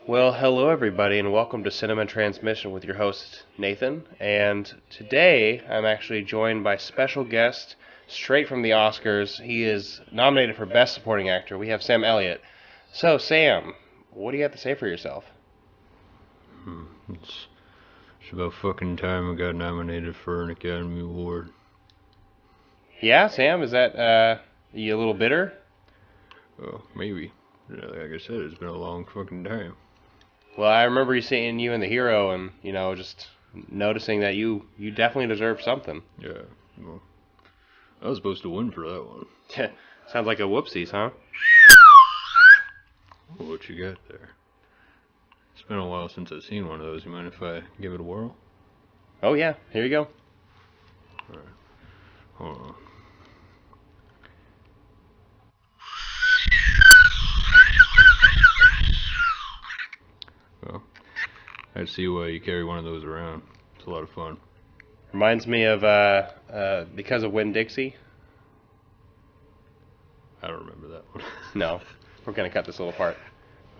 Well, hello everybody, and welcome to Cinema Transmission with your host Nathan. And today I'm actually joined by special guest straight from the Oscars. He is nominated for Best Supporting Actor. We have Sam Elliott. So, Sam, what do you have to say for yourself? It's about fucking time I got nominated for an Academy Award. Yeah, Sam, is that you a little bitter? Well, maybe. Like I said, it's been a long fucking time. Well, I remember seeing you in The Hero, and just noticing that you definitely deserve something. Yeah, well, I was supposed to win for that one. Sounds like a whoopsies, huh? Well, what you got there? It's been a while since I've seen one of those. You mind if I give it a whirl? Oh yeah, here you go. Alright, hold on. Well, I see why you carry one of those around. It's a lot of fun. Reminds me of Because of Winn-Dixie. I don't remember that one. No, we're gonna cut this little part.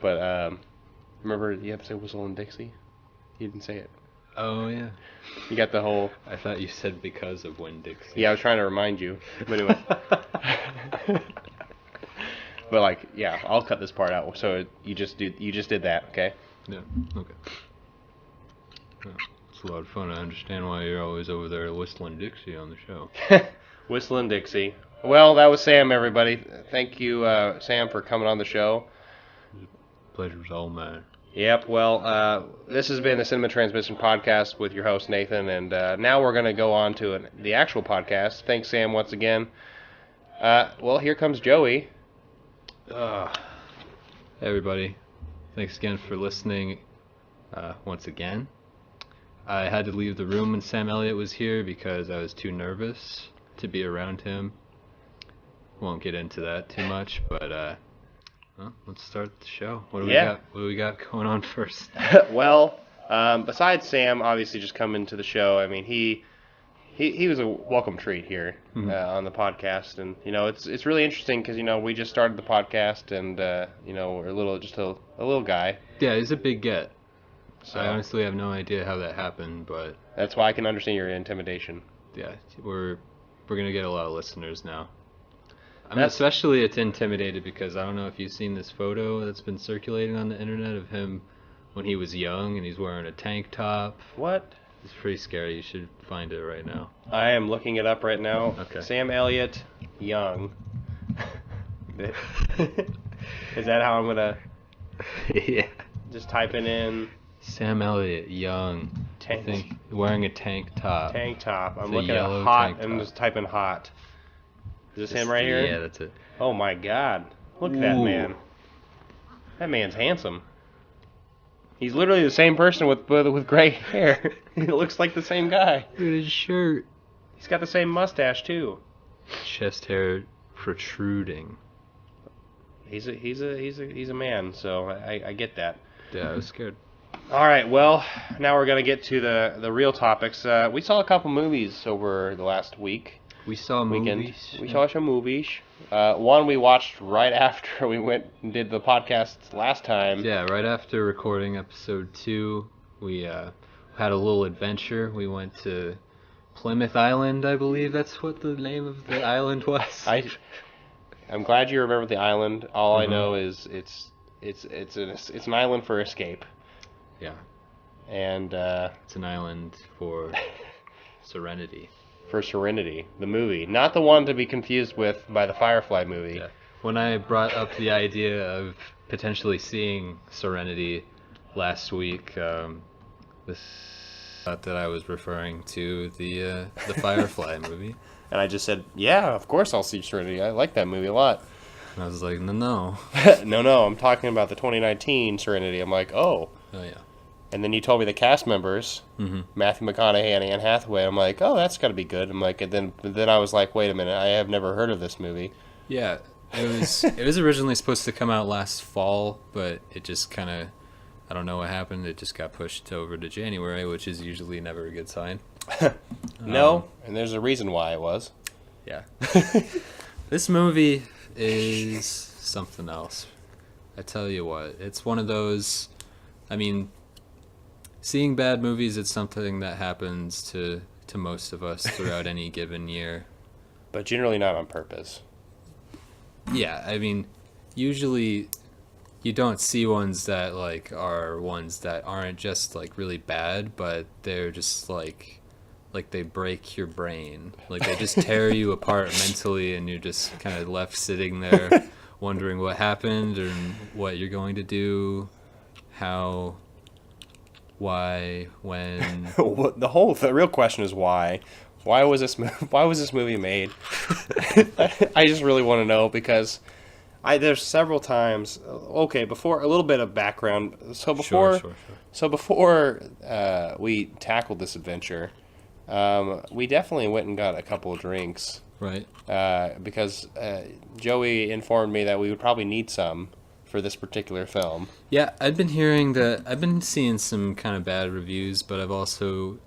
But remember you have to say Whistle and Dixie? You didn't say it. Oh, yeah. You got the whole. I thought you said Because of Winn-Dixie. Yeah, I was trying to remind you. But anyway. But yeah, I'll cut this part out. So you just did that, okay? Yeah, okay. Well, it's a lot of fun. I understand why you're always over there whistling Dixie on the show. Whistling Dixie. Well, that was Sam, everybody. Thank you, Sam, for coming on the show. Pleasure's all mine. Yep, well, this has been the Cinema Transmission Podcast with your host, Nathan, and now we're going to go on to the actual podcast. Thanks, Sam, once again. Well, here comes Joey. Hey, everybody. Thanks again for listening once again. I had to leave the room when Sam Elliott was here because I was too nervous to be around him. Won't get into that too much, but well, let's start the show. What do we got? What do we got going on first? Well, besides Sam, obviously just coming to the show. I mean, he was a welcome treat here on the podcast, and it's really interesting because we just started the podcast, and we're a little guy. Yeah, he's a big get. So I honestly have no idea how that happened, but that's why I can understand your intimidation. Yeah, we're gonna get a lot of listeners now. I'm especially intimidated because I don't know if you've seen this photo that's been circulating on the internet of him when he was young and he's wearing a tank top. What? It's pretty scary. You should find it right now. I am looking it up right now. Okay. Sam Elliott, young. Is that how I'm gonna? Yeah. Just typing in. Sam Elliott, young. I think wearing a tank top. Tank top. I'm It's a looking at yellow hot. tank I'm top. just typing hot. Is this him right here? Yeah, that's it. Oh my God! Look at that man. That man's handsome. He's literally the same person with gray hair. He looks like the same guy. Look at his shirt. He's got the same mustache too. Chest hair protruding. He's a man, so I get that. Yeah, I was scared. All right, well, now we're gonna get to the real topics. We saw a couple movies over the last week. We saw movies. We saw some movies. One we watched right after we went and did the podcast last time. Yeah, right after recording episode 2, we had a little adventure. We went to Plymouth Island, I believe that's what the name of the island was. I'm glad you remember the island. All I know is it's an island for escape. Yeah. And it's an island for serenity. For Serenity, the movie. Not the one to be confused with by the Firefly movie. Yeah. When I brought up the idea of potentially seeing Serenity last week, this thought that I was referring to the Firefly movie. And I just said, yeah, of course I'll see Serenity. I like that movie a lot. And I was like, no. No, I'm talking about the 2019 Serenity. I'm like, oh. Oh, yeah. And then you told me the cast members, Matthew McConaughey and Anne Hathaway. I'm like, oh, that's got to be good. I'm like, and then I was like, wait a minute, I have never heard of this movie. Yeah, it was originally supposed to come out last fall, but it just kind of, I don't know what happened. It just got pushed over to January, which is usually never a good sign. No, and there's a reason why it was. Yeah. This movie is something else. I tell you what, it's one of those I mean, seeing bad movies, it's something that happens to most of us throughout any given year. But generally not on purpose. Yeah, I mean, usually you don't see ones that like are ones that aren't just like really bad, but they're just like they break your brain. Like they just tear you apart mentally, and you're just kind of left sitting there wondering what happened and what you're going to do, how, why, when. The real question is why. Why was this movie made? I just really want to know because there's several times. Okay, before a little bit of background. So before we tackled this adventure, we definitely went and got a couple of drinks. Right. Because Joey informed me that we would probably need some for this particular film. Yeah, I've been seeing some kind of bad reviews, but I've also,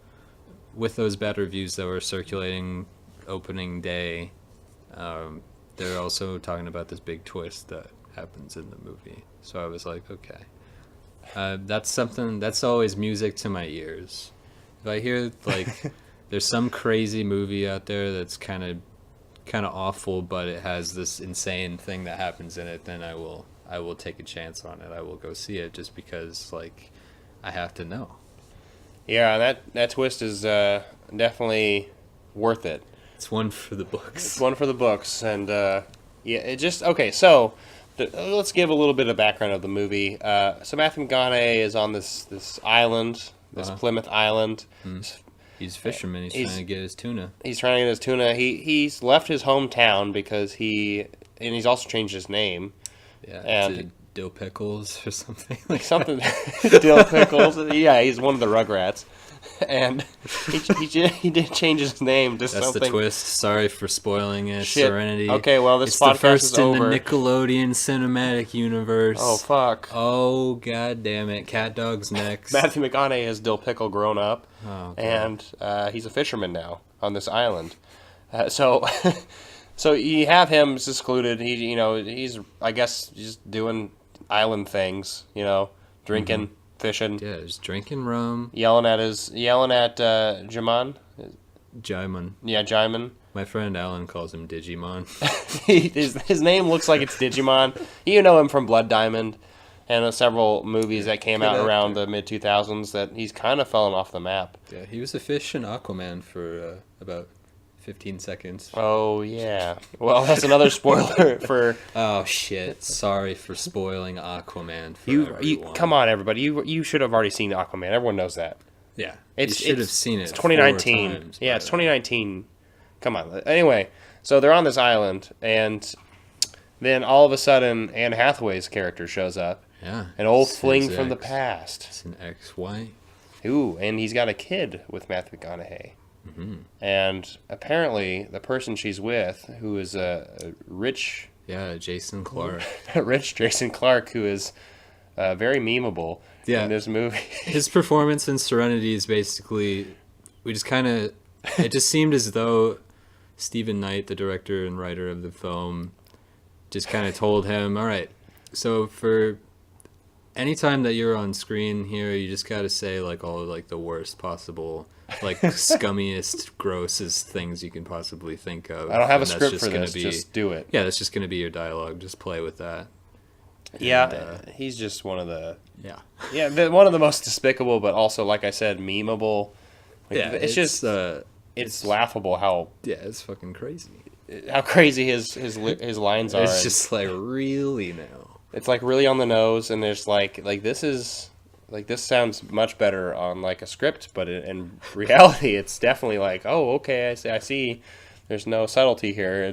with those bad reviews that were circulating opening day, they're also talking about this big twist that happens in the movie. So I was like, okay. That's always music to my ears. If I hear, like, there's some crazy movie out there that's kind of awful, but it has this insane thing that happens in it, then I will take a chance on it. I will go see it just because, like, I have to know. Yeah, that twist is definitely worth it. It's one for the books. It's one for the books, and yeah, it just okay. So let's give a little bit of background of the movie. So Matthew McConaughey is on this island, this Plymouth Island. He's a fisherman. He's trying to get his tuna. He's trying to get his tuna. He's left his hometown because he's also changed his name. Yeah, and Dill Pickles or something like something. Dill Pickles. Yeah, he's one of the Rugrats, and he did change his name to something. That's the twist. Sorry for spoiling it. Shit. Serenity. Okay, well this podcast the first is over. In the Nickelodeon cinematic universe. Oh fuck. Oh god damn it! Cat Dog's next. Matthew McConaughey is Dill Pickle grown up, and he's a fisherman now on this island. So you have him secluded. He's I guess just doing island things. Drinking, fishing. Yeah, just drinking rum. Yelling at Jaiman. Jaiman. Yeah, Jaiman. My friend Alan calls him Digimon. His name looks like it's Digimon. You know him from Blood Diamond and several movies that came out around the mid 2000s. That he's kind of fallen off the map. Yeah, he was a fish in Aquaman for about 15 seconds. Oh, yeah. Well, that's another spoiler for... Oh, shit. Sorry for spoiling Aquaman for everyone. Come on, everybody. You should have already seen Aquaman. Everyone knows that. Yeah. You should have seen it. It's 2019. 4 times, it's 2019. Come on. Anyway, so they're on this island, and then all of a sudden, Anne Hathaway's character shows up. Yeah. An old fling from the past. It's an ex-wife. Ooh, and he's got a kid with Matthew McConaughey. Mm-hmm. And apparently, the person she's with, who is a rich... Yeah, Jason Clarke. Rich Jason Clarke, who is very memeable in this movie. His performance in Serenity is basically... It just seemed as though Stephen Knight, the director and writer of the film, just kind of told him, all right, so for... anytime that you're on screen here, you just got to say like all like the worst possible, like scummiest, grossest things you can possibly think of. I don't have a script for this. Just do it. Yeah, that's just going to be your dialogue. Just play with that. He's just one of the one of the most despicable, but also like I said, memeable. Like, it's just it's laughable how it's fucking crazy. How crazy his lines are. It's just like really now. It's like really on the nose, and there's like this sounds much better on like a script, but in reality, it's definitely like, oh, okay, I see. There's no subtlety here.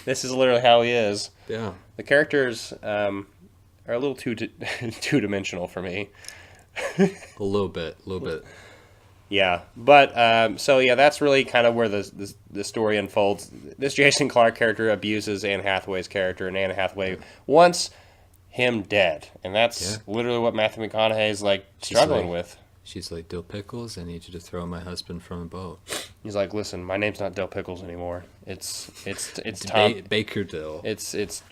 This is literally how he is. Yeah. The characters are a little too two-dimensional for me. A little bit. Yeah, but that's really kind of where the story unfolds. This Jason Clarke character abuses Anne Hathaway's character, and Anne Hathaway wants him dead, and that's literally what Matthew McConaughey is like struggling with. She's like, Dill Pickles, I need you to throw my husband from a boat. He's like, listen, my name's not Dill Pickles anymore. It's Tom Baker Dill. It's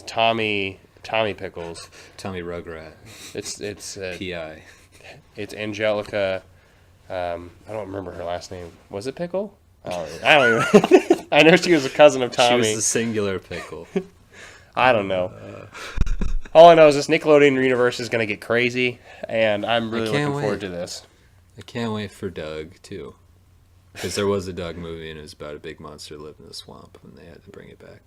Tommy Pickles. Tommy Rugrat. It's PI. It's Angelica. I don't remember her last name. Was it Pickle? I don't even. I know she was a cousin of Tommy. She was the singular Pickle. I don't know. All I know is this Nickelodeon universe is going to get crazy, and I'm really looking forward to this. I can't wait for Doug, too. Because there was a Doug movie, and it was about a big monster that lived in a swamp, and they had to bring it back.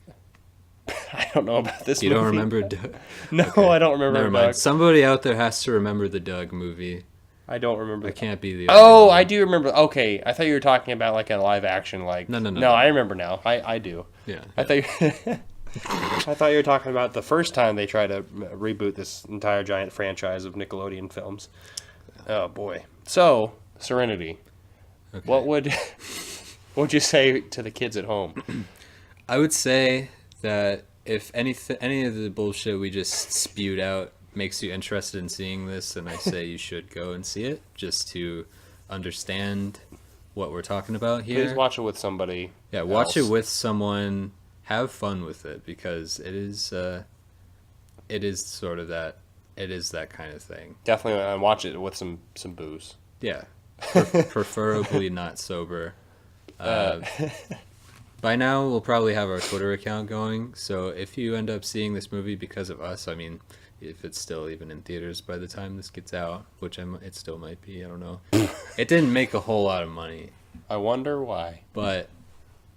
I don't know about this movie. You don't remember Doug? No, Okay. I don't remember Never mind. Doug. Somebody out there has to remember the Doug movie. I don't remember. I can't be the Oh, only one. I do remember. Okay, I thought you were talking about like a live action, like. No. No, I remember now. I do. Yeah. I thought. I thought you were talking about the first time they tried to reboot this entire giant franchise of Nickelodeon films. Oh boy. So, Serenity. Okay. What would you say to the kids at home? I would say that if any of the bullshit we just spewed out makes you interested in seeing this, then I say you should go and see it just to understand what we're talking about here. Please watch it with somebody. Yeah, watch it with someone. Have fun with it because it is sort of that. It is that kind of thing. Definitely, and watch it with some booze. Yeah, preferably not sober. By now, we'll probably have our Twitter account going. So if you end up seeing this movie because of us, I mean, if it's still even in theaters by the time this gets out, which it still might be, I don't know. It didn't make a whole lot of money. I wonder why. But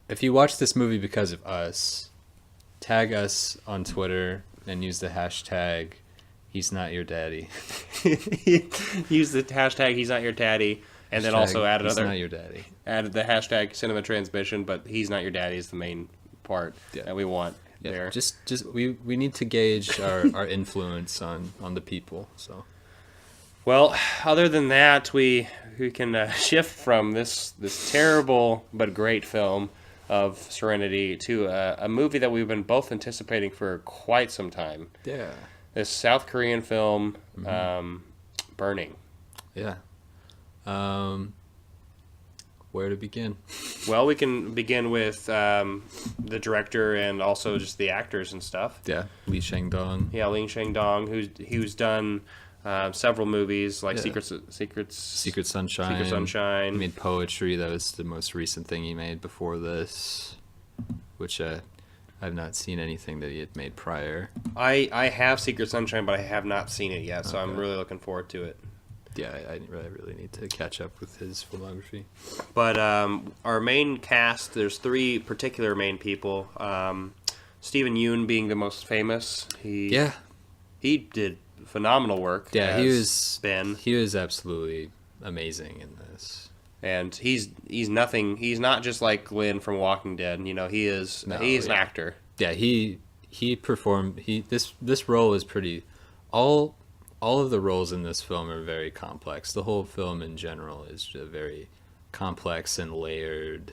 if you watch this movie because of us, tag us on Twitter and use the hashtag He's Not Your Daddy. Use the hashtag He's Not Your Daddy. And then also add He's Not Your Daddy. Add the hashtag Cinema Transmission, but He's Not Your Daddy is the main part that we want there. Just we need to gauge our influence on the people. So, well, other than that, we can shift from this terrible but great film of Serenity to a movie that we've been both anticipating for quite some time. Yeah. This South Korean film, Burning. Yeah. Where to begin? Well, we can begin with the director and also just the actors and stuff. Yeah, Lee Chang-Dong. Yeah, Lee Chang-Dong, who's done several movies like Secret Sunshine. He made Poetry. That was the most recent thing he made before this, which I've not seen anything that he had made prior. I have Secret Sunshine, but I have not seen it yet, so I'm really looking forward to it. Yeah, I really need to catch up with his filmography. But our main cast, there's three particular main people. Stephen Yeun being the most famous. He did phenomenal work. Yeah, he was absolutely amazing in this. And he's nothing. He's not just like Glenn from Walking Dead. You know, he's an actor. Yeah, he performed. This role is pretty. All of the roles in this film are very complex. The whole film in general is a very complex and layered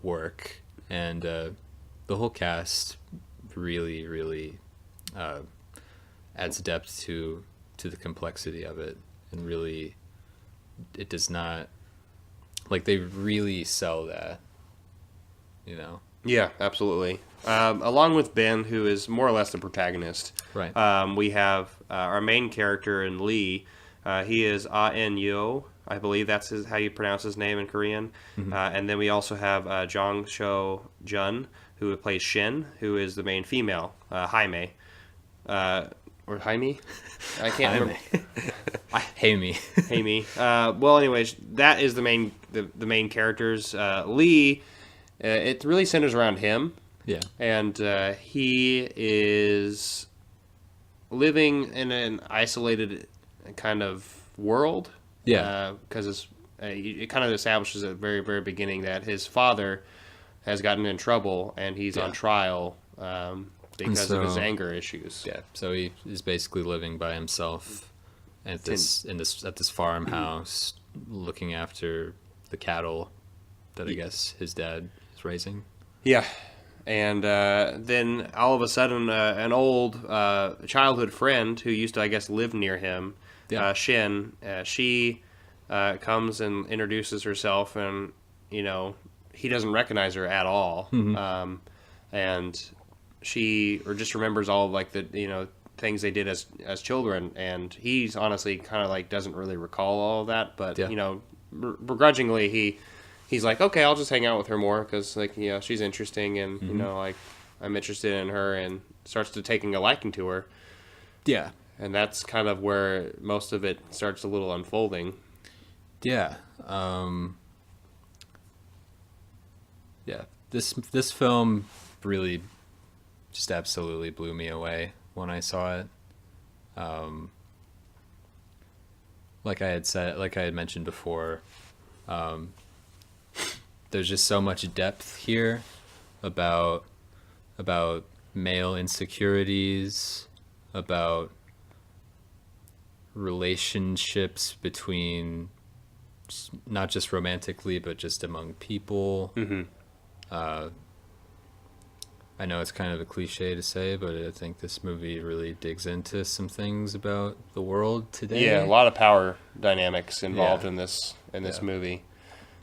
work, and the whole cast really, really adds depth to the complexity of it, and really, it does not, like, they really sell that, you know? Yeah, absolutely. Along with Ben, who is more or less the protagonist. Right. We have our main character in Lee. He is Ah-En-Yo. I believe that's how you pronounce his name in Korean. Mm-hmm. And then we also have Jong Sho Jun, who plays Shin, who is the main female, Jaime. Or Jaime? I can't remember. Jaime. Well, anyways, that is the main characters. Lee, it really centers around him. Yeah. And he is living in an isolated kind of world. Yeah. Because it kind of establishes at the very, very beginning that his father has gotten in trouble and he's on trial because of his anger issues. Yeah. So he is basically living by himself at this farmhouse, looking after the cattle that I guess his dad is raising. Yeah. And then all of a sudden, an old childhood friend who used to, I guess, live near him, Shin, she comes and introduces herself, and he doesn't recognize her at all, and she just remembers all of, like, the things they did as children, and he's honestly kind of like doesn't really recall all of that, but Yeah. you know, begrudgingly he's like, okay, I'll just hang out with her more because like, you know, she's interesting, and you know, like I'm interested in her, and starts to taking a liking to her. Yeah. And that's kind of where most of it starts a little unfolding. Yeah. Yeah. This film really just absolutely blew me away when I saw it. Like I had mentioned before, there's just so much depth here about male insecurities, about relationships between not just romantically but just among people. I know it's kind of a cliche to say, but I think this movie really digs into some things about the world today. Yeah, a lot of power dynamics involved Yeah. in this movie.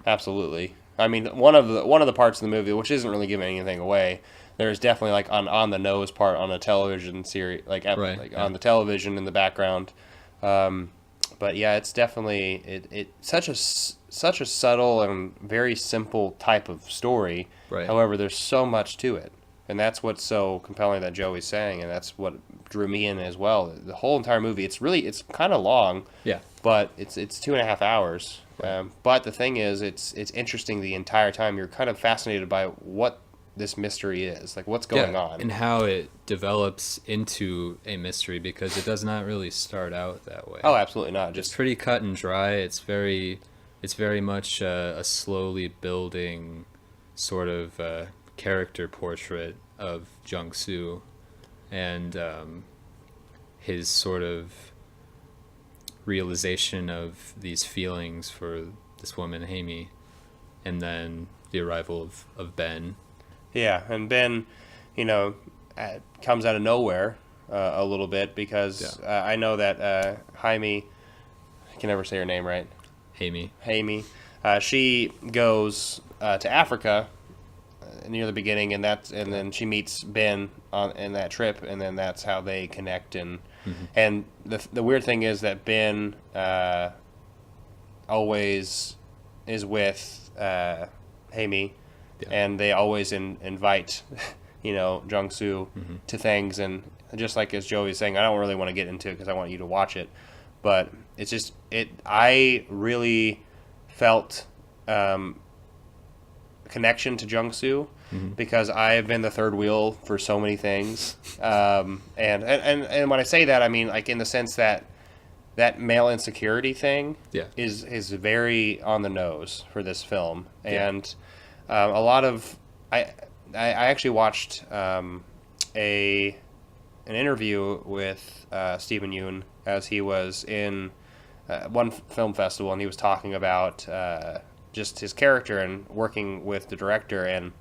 Absolutely. I mean, one of the parts of the movie, which isn't really giving anything away, there's definitely like on the nose part on a television series, like Right, like yeah. on the television in the background. But yeah, it's definitely it such a subtle and very simple type of story. Right. However, there's so much to it, and that's what's so compelling that Joey's saying, and that's what drew me in as well. The whole entire movie, it's kind of long, Yeah. but it's 2.5 hours. But the thing is, it's interesting the entire time. You're kind of fascinated by what this mystery is, like what's going on. And how it develops into a mystery, because it does not really start out that way. Oh, absolutely not. It's Just pretty cut and dry. It's very much a slowly building sort of character portrait of Jung-soo, and his sort of realization of these feelings for this woman, Amy, and then the arrival of Ben. yeah, and Ben, you know, comes out of nowhere a little bit because I know that Jaime, I can never say her name right. Amy. She goes to Africa near the beginning, and then she meets Ben in that trip, and then that's how they connect. And the weird thing is that Ben always is with Amy, and they always invite you know, Jung-soo to things, and just like as Joey's saying, I don't really want to get into it because I want you to watch it, but it's just I really felt connection to Jung-soo because I have been the third wheel for so many things, and when I say that, I mean like in the sense that male insecurity thing is very on the nose for this film, and a lot of I actually watched an interview with Stephen Yeun as he was in one film festival, and he was talking about just his character and working with the director. And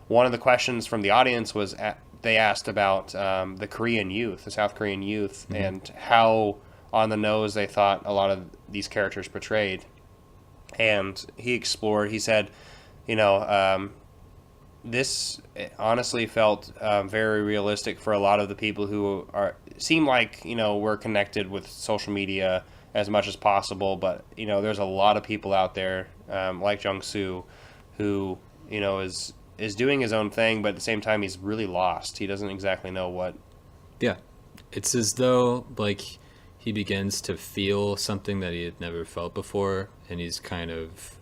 one of the questions from the audience was they asked about the Korean youth, the South Korean youth, and how on the nose they thought a lot of these characters portrayed. And he said, you know, this honestly felt very realistic for a lot of the people who seem like, you know, we're connected with social media as much as possible, but you know, there's a lot of people out there like Jung-soo who, you know, is doing his own thing, but at the same time he's really lost. He doesn't exactly know what. Yeah, it's as though like he begins to feel something that he had never felt before, and he's kind of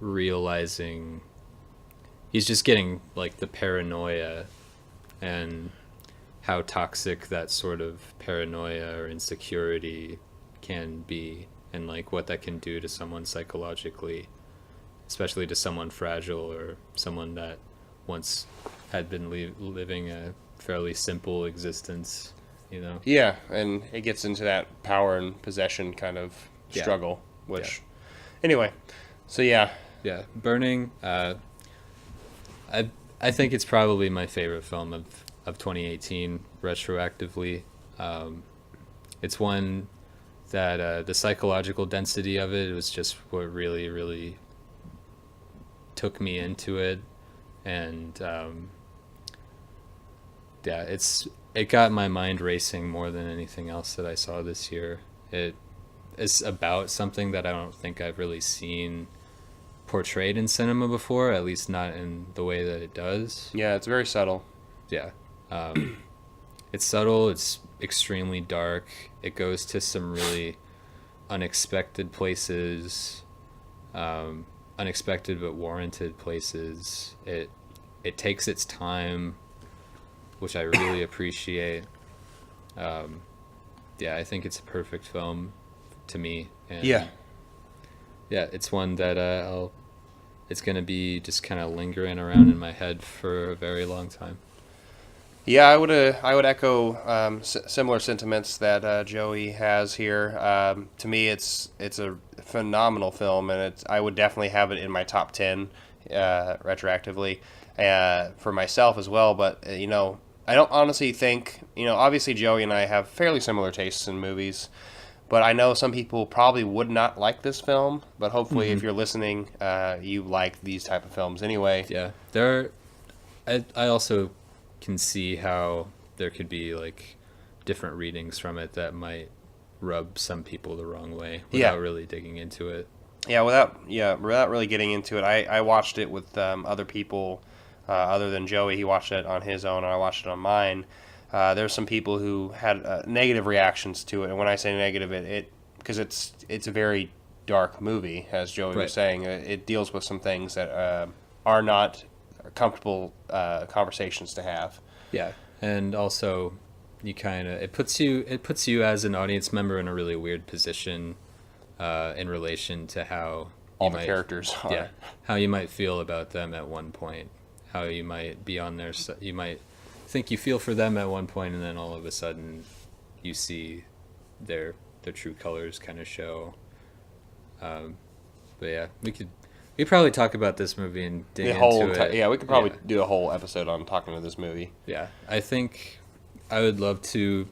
realizing he's just getting like the paranoia and how toxic that sort of paranoia or insecurity can be, and like what that can do to someone psychologically, especially to someone fragile or someone that once had been living a fairly simple existence, you know? Yeah, and it gets into that power and possession kind of struggle, which anyway, so yeah. Burning, I think it's probably my favorite film of 2018 retroactively. It's one that the psychological density of it was just what really, really took me into it, and it's it got my mind racing more than anything else that I saw this year. It is about something that I don't think I've really seen portrayed in cinema before, at least not in the way that it does. Yeah, it's very subtle. Yeah. It's subtle, it's extremely dark. It goes to some really unexpected places, unexpected but warranted places. It takes its time, which I really appreciate. Yeah, I think it's a perfect film to me. And yeah, it's one that it's gonna be just kind of lingering around in my head for a very long time. Yeah, I would echo similar sentiments that Joey has here. To me, it's a phenomenal film, and I would definitely have it in my top 10 retroactively for myself as well. But I don't honestly think obviously Joey and I have fairly similar tastes in movies, but I know some people probably would not like this film. But hopefully, if you're listening, you like these type of films anyway. Yeah, I also can see how there could be like different readings from it that might rub some people the wrong way without really digging into it. Yeah, without really getting into it, I watched it with other people other than Joey. He watched it on his own, and I watched it on mine. There's some people who had negative reactions to it, and when I say negative, because it's a very dark movie, as Joey was saying. It deals with some things that are not comfortable conversations to have. Yeah, and also it puts you as an audience member in a really weird position in relation to how all the characters are. Yeah, how you might feel about them at one point, how you might be on their side. You might think you feel for them at one point, and then all of a sudden you see their true colors kind of show. But yeah, we probably talk about this movie and dig into it. Yeah, we could probably do a whole episode on talking to this movie. Yeah, I think I would love to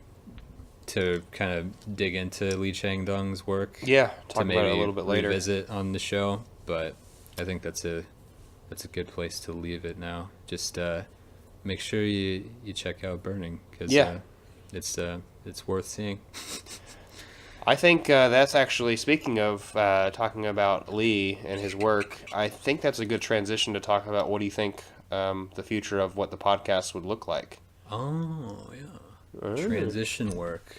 kind of dig into Lee Chang-Dong's work. Yeah, talk about it a little bit later. Revisit on the show, but I think that's a good place to leave it now. Just make sure you check out Burning, because it's worth seeing. I think that's actually, speaking of talking about Lee and his work, I think that's a good transition to talk about what do you think the future of what the podcast would look like. Oh, yeah. Transition work.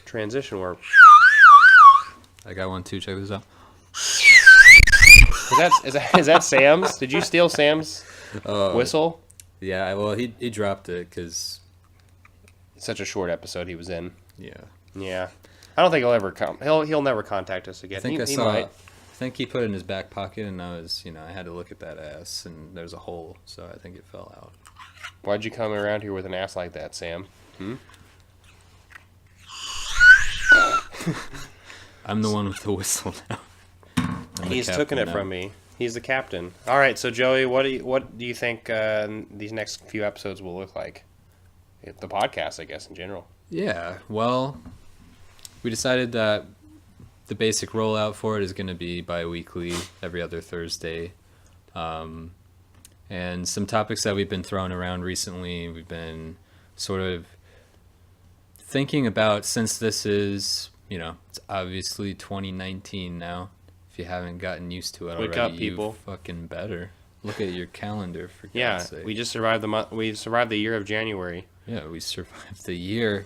I got one too. Check this out. Is that Sam's? Did you steal Sam's whistle? Yeah, well, he dropped it because... Such a short episode he was in. Yeah. Yeah. I don't think he'll ever come. He'll never contact us again. I think he put it in his back pocket, and I had to look at that ass, and there's a hole, so I think it fell out. Why'd you come around here with an ass like that, Sam? I'm the one with the whistle now. He's taken it from me. He's the captain. All right, so Joey, what do you think these next few episodes will look like? The podcast, I guess, in general. Yeah, well, we decided that the basic rollout for it is going to be bi-weekly, every other Thursday. And some topics that we've been throwing around recently, we've been sort of thinking about, since this is, it's obviously 2019 now. If you haven't gotten used to it already, wake up, people. You fucking better. Look at your calendar, for God's sake. We just survived the month. We survived the year of January. Yeah, we survived the year.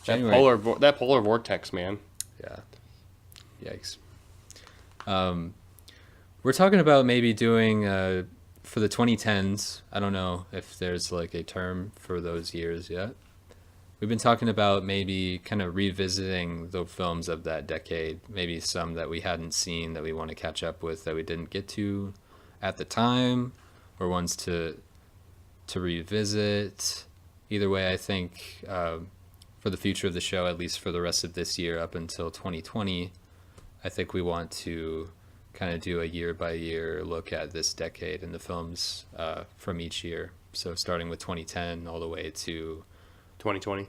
January. That polar vortex, man. Yeah. Yikes. We're talking about maybe doing for the 2010s. I don't know if there's like a term for those years yet. We've been talking about maybe kind of revisiting the films of that decade, maybe some that we hadn't seen that we want to catch up with that we didn't get to at the time, or ones to revisit. Either way, I think for the future of the show, at least for the rest of this year up until 2020, I think we want to kind of do a year-by-year look at this decade and the films from each year. So starting with 2010 all the way to 2020.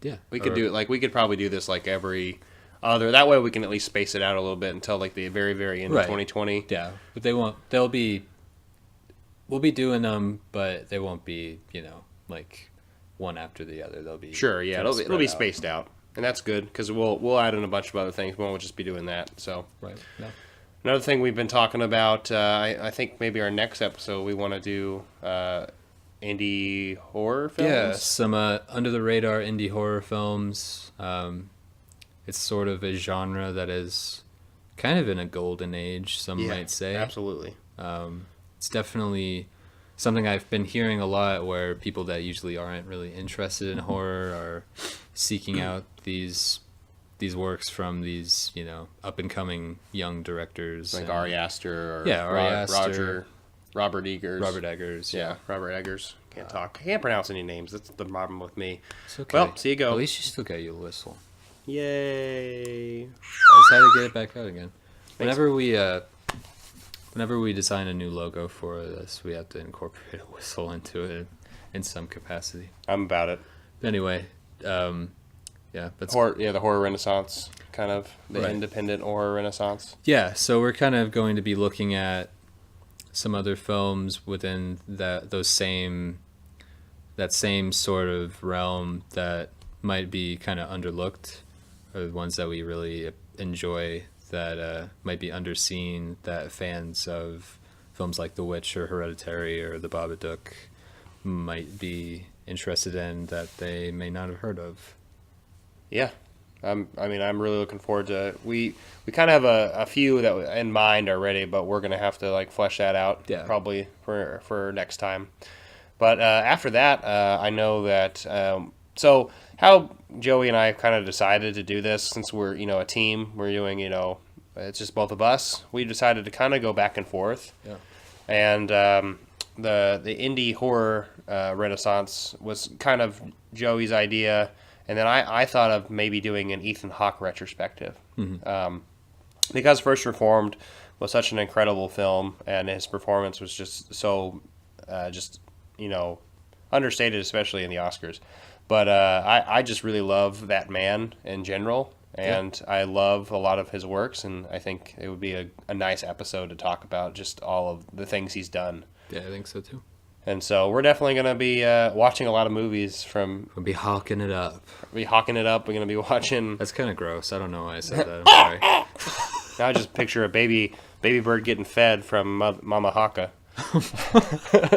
Yeah, we could do it. Like, we could probably do this like every other. That way, we can at least space it out a little bit until like the very, very end of 2020. Yeah, but they won't. They'll be. We'll be doing them, but they won't be. Like one after the other. They'll be sure, yeah, kinda it'll be spread out. spaced out, and that's good because we'll add in a bunch of other things. We won't just be doing that. So Right. Yeah. another thing we've been talking about, I think maybe our next episode we want to do indie horror films. Yeah, some under the radar indie horror films. It's sort of a genre that is kind of in a golden age, some might say. Absolutely. It's definitely something I've been hearing a lot, where people that usually aren't really interested in horror are seeking out these works from these, up and coming young directors, Like Ari Aster or Ari Aster, Robert Eggers. Robert Eggers. Yeah, Robert Eggers. Can't talk. I can't pronounce any names. That's the problem with me. It's okay. Well, see you go. At least you still got your whistle. Yay. I just had to get it back out again. Whenever we design a new logo for this, we have to incorporate a whistle into it in some capacity. I'm about it. Anyway, that's the horror renaissance, kind of the Right. independent horror renaissance. Yeah, so we're kind of going to be looking at some other films within that same sort of realm that might be kind of underlooked, or the ones that we really enjoy that might be underseen, that fans of films like The Witch or Hereditary or The Babadook might be interested in, that they may not have heard of. Yeah. I'm really looking forward to. We kind of have a few that in mind already, but we're gonna have to flesh that out probably for next time. But after that, I know that. So how Joey and I kind of decided to do this, since we're a team, we're doing it's just both of us. We decided to kind of go back and forth. Yeah. And the indie horror renaissance was kind of Joey's idea. And then I thought of maybe doing an Ethan Hawke retrospective. Mm-hmm. Because First Reformed was such an incredible film, and his performance was just so, understated, especially in the Oscars. But I just really love that man in general, and I love a lot of his works, and I think it would be a nice episode to talk about just all of the things he's done. Yeah, I think so too. And so we're definitely going to be watching a lot of movies from... We'll be hawking it up. We're going to be watching... That's kind of gross. I don't know why I said that. I'm sorry. Now I just picture a baby bird getting fed from Mama Haka.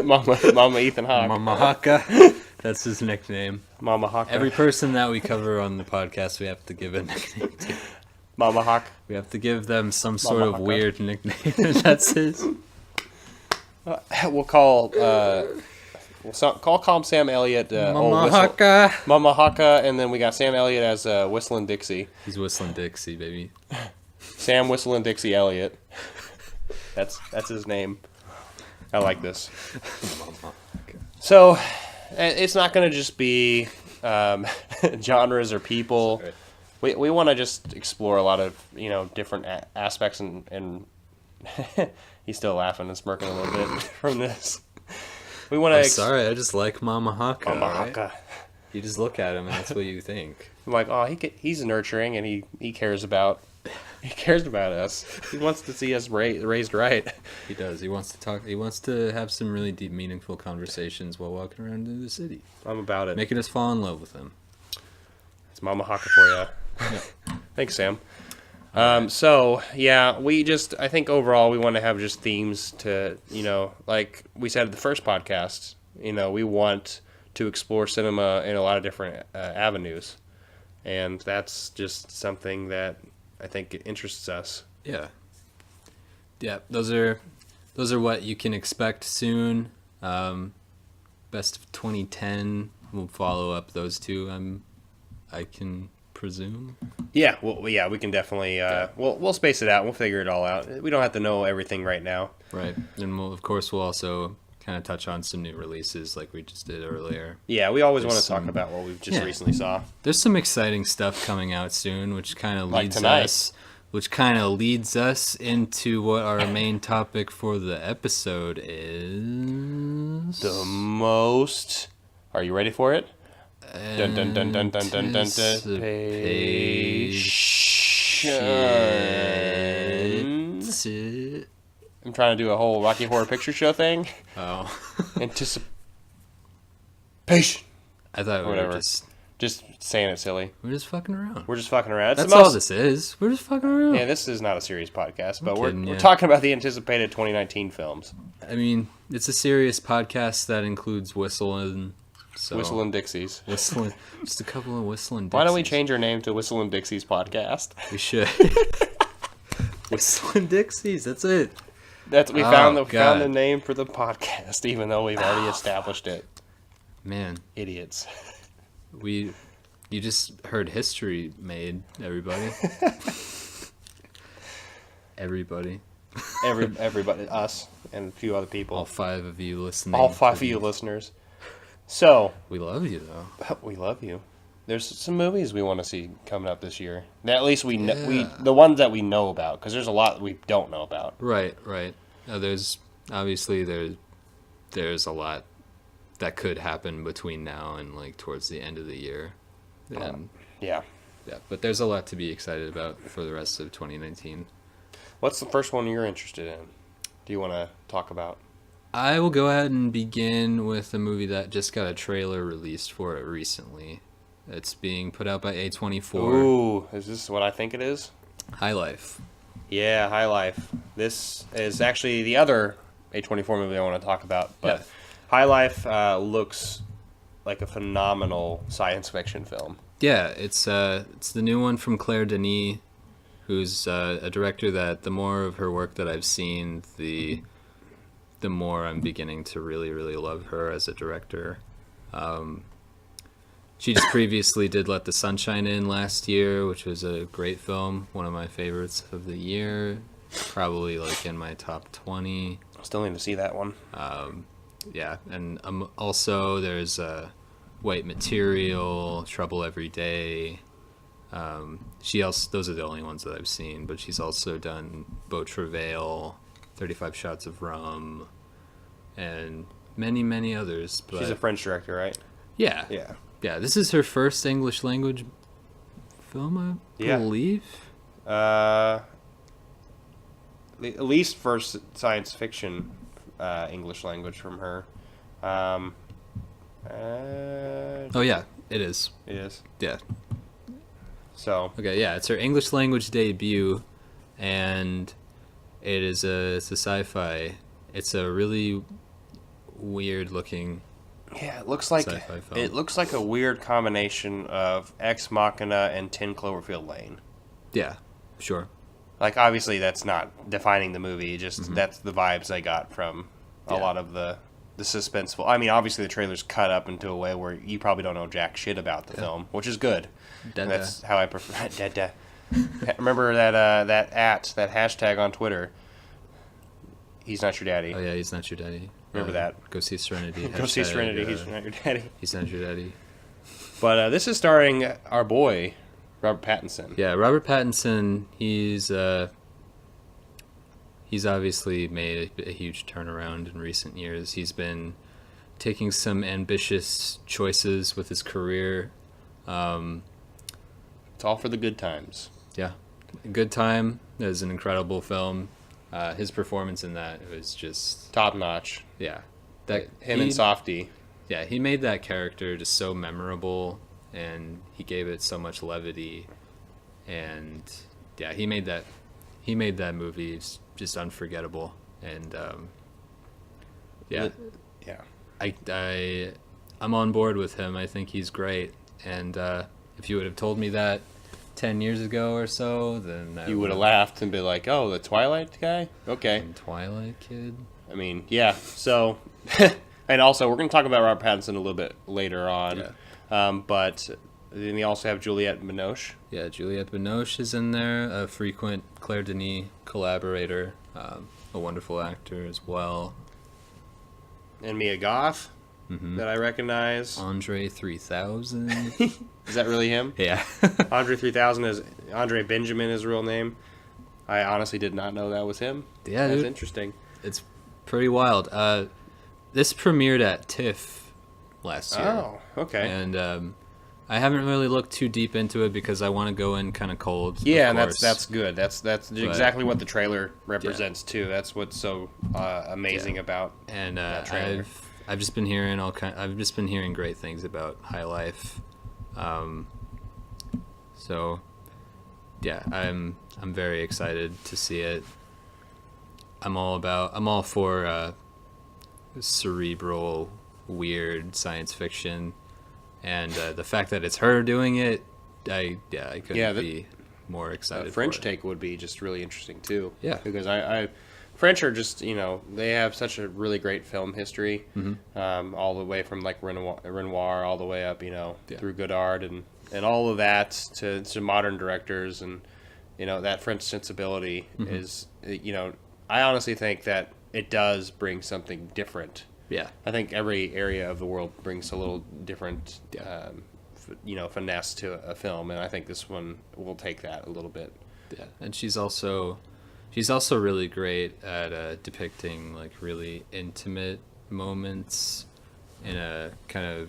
Mama Ethan Hawke. Mama Haka. That's his nickname. Mama Haka. Every person that we cover on the podcast, we have to give a nickname to. Mama Hawk. We have to give them some sort Mama of Haka. weird nickname. That's his. We'll call Sam Elliott Mama Haka. Mama Haka, and then we got Sam Elliott as Whistling Dixie. He's Whistling Dixie, baby. Sam Whistling Dixie Elliott. That's his name. I like this. So it's not going to just be genres or people. Sorry. We want to just explore a lot of different aspects and he's still laughing and smirking a little bit from this. We want to. I'm sorry, I just like Mama Haka. Mama right? Haka. You just look at him and that's what you think. I'm like, oh, he's nurturing and he cares about us. He wants to see us raised right. He does. He wants to talk. He wants to have some really deep, meaningful conversations while walking around in the city, I'm about it. making us fall in love with him. It's Mama Haka for you. Thanks, Sam. So yeah, I think overall we want to have just themes to, like we said at the first podcast, we want to explore cinema in a lot of different avenues, and that's just something that I think interests us. Yeah. Those are what you can expect soon. Best of 2010. We'll follow up those two. I can presume. Yeah, we can definitely. We'll space it out. We'll figure it all out. We don't have to know everything right now. Right, and we'll also kind of touch on some new releases like we just did earlier. Yeah, we always want There's to talk some- about what we've just recently saw. There's some exciting stuff coming out soon, which kind of Like leads tonight. us into what our main topic for the episode is. The most. Are you ready for it? Dun dun dun dun dun dun dun dun. Anticipation. I'm trying to do a whole Rocky Horror Picture Show thing. Oh. Anticipation I thought we Whatever. were just saying it silly. we're just fucking around. We're just fucking around. That's all this is. We're just fucking around. Yeah, this is not a serious podcast, but kidding, we're yeah. talking about the anticipated 2019 films. I mean, it's a serious podcast that includes whistling. So Whistling Dixies. Whistling, just a couple of whistling Dixies. Why don't we change our name to Whistling Dixies Podcast? We should. Whistling Dixies, that's it. We found the God. name for the podcast, even though we've already established it. Man, Idiots. you just heard history made, everybody. Everybody. Everybody, us, and a few other people. All 5 of you listening. All 5 of you listeners. So, We love you, though. we love you. There's some movies we want to see coming up this year. At least we know, Yeah. the ones that we know about, because there's a lot we don't know about. Right. There's obviously there's a lot that could happen between now and like towards the end of the year. And Yeah. yeah, but there's a lot to be excited about for the rest of 2019. What's the first one you're interested in? Do you want to talk about? I will go ahead and begin with a movie that just got a trailer released for it recently. It's being put out by A24. Ooh, is this what I think it is? High Life. Yeah, High Life. This is actually the other A24 movie I want to talk about. But Yeah. High Life looks like a phenomenal science fiction film. Yeah, it's the new one from Claire Denis, who's a director that the more of her work that I've seen, the more I'm beginning to really, really love her as a director. She just previously did Let the Sunshine In last year, which was a great film, one of my favorites of the year, probably like in my top 20. Still need to see that one. Yeah, and also there's White Material, Trouble Every Day. Those are the only ones that I've seen, but she's also done Beau Travail, 35 Shots of Rum, and many, many others. But She's a French director, right? yeah, Yeah. this is her first English language film, I Yeah. believe. At least first science fiction English language from her. Oh yeah, it is. It is. Yeah. So, Okay, yeah, it's her English language debut, and it's a sci-fi. It's a really weird looking. yeah, it looks like Sci-fi film. a weird combination of Ex Machina and 10 Cloverfield Lane. Yeah, sure. Like, obviously that's not defining the movie, just that's the vibes I got from a Yeah. lot of the suspenseful. I mean, obviously the trailer's cut up into a way where you probably don't know jack shit about the film, which is good. Da-da. That's how I prefer. Da-da. Remember that hashtag on Twitter. He's not your daddy. Oh yeah, he's not your daddy. Remember that. Go see Serenity. Go see Hashtag, Serenity. He's not your daddy. He's not your daddy. But this is starring our boy Robert Pattinson. Yeah, Robert Pattinson. He's obviously made a huge turnaround in recent years. He's been taking some ambitious choices with his career. It's all for the good times. Yeah, Good Time is an incredible film. His performance in that was just Top notch. yeah. And Softy. Yeah, he made that character just so memorable, and he gave it so much levity, and yeah, he made that movie just unforgettable, and yeah, Yeah. I'm on board with him. I think he's great, and if you would have told me that 10 years ago or so, then You would have laughed and been like, "Oh, the Twilight guy? Okay." Twilight kid. I mean, yeah. So, and also we're going to talk about Robert Pattinson a little bit later on. Yeah. But then we also have Juliette Binoche. Yeah, Juliette Binoche is in there, a frequent Claire Denis collaborator, a wonderful actor as well. And Mia Goth, that I recognize. Andre 3000. Is that really him? Yeah. Andre 3000 is Andre Benjamin, his real name. I honestly did not know that was him. Yeah, That's dude. interesting. It's pretty wild. This premiered at TIFF last year. Oh, okay. And I haven't really looked too deep into it because I want to go in kind of cold. Yeah, of and course. that's good. That's exactly what the trailer represents too. That's what's so amazing about And that trailer. I've just been hearing I've just been hearing great things about High Life. So yeah, I'm very excited to see it. I'm all for cerebral, weird science fiction, and the fact that it's her doing it, I couldn't be more excited. French take would be just really interesting too. Yeah, because I French are just, they have such a really great film history, all the way from like Renoir all the way up, through Godard and all of that to modern directors, and that French sensibility is, I honestly think that it does bring something different. Yeah, I think every area of the world brings a little different, finesse to a film, and I think this one will take that a little bit. Yeah, and she's also really great at depicting like really intimate moments in a kind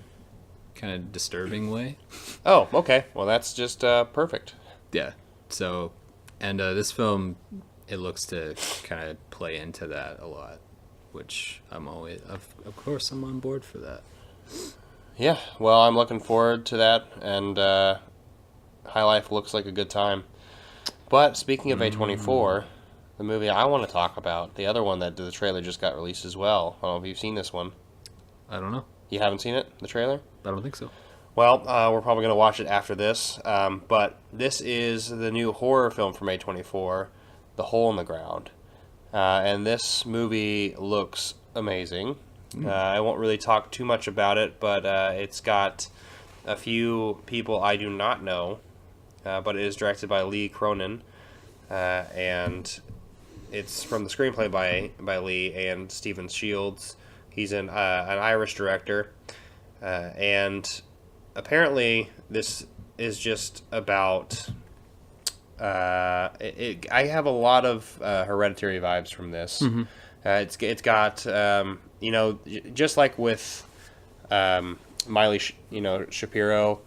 of disturbing way. Oh, okay. Well, that's just perfect. Yeah. So, and this film, it looks to kind of play into that a lot, which I'm always, of course, I'm on board for that. Yeah. Well, I'm looking forward to that, and High Life looks like a good time. But speaking of A24, the movie I want to talk about, the other one that the trailer just got released as well. I don't know if you've seen this one. I don't know. You haven't seen it, the trailer? I don't think so. Well, we're probably going to watch it after this, but this is the new horror film from A24, The Hole in the Ground. And this movie looks amazing. I won't really talk too much about it, but it's got a few people I do not know, but it is directed by Lee Cronin, and it's from the screenplay by Lee and Stephen Shields. He's an Irish director, and apparently this is just about... I have a lot of Hereditary vibes from this. It's got just like with Miley Shapiro,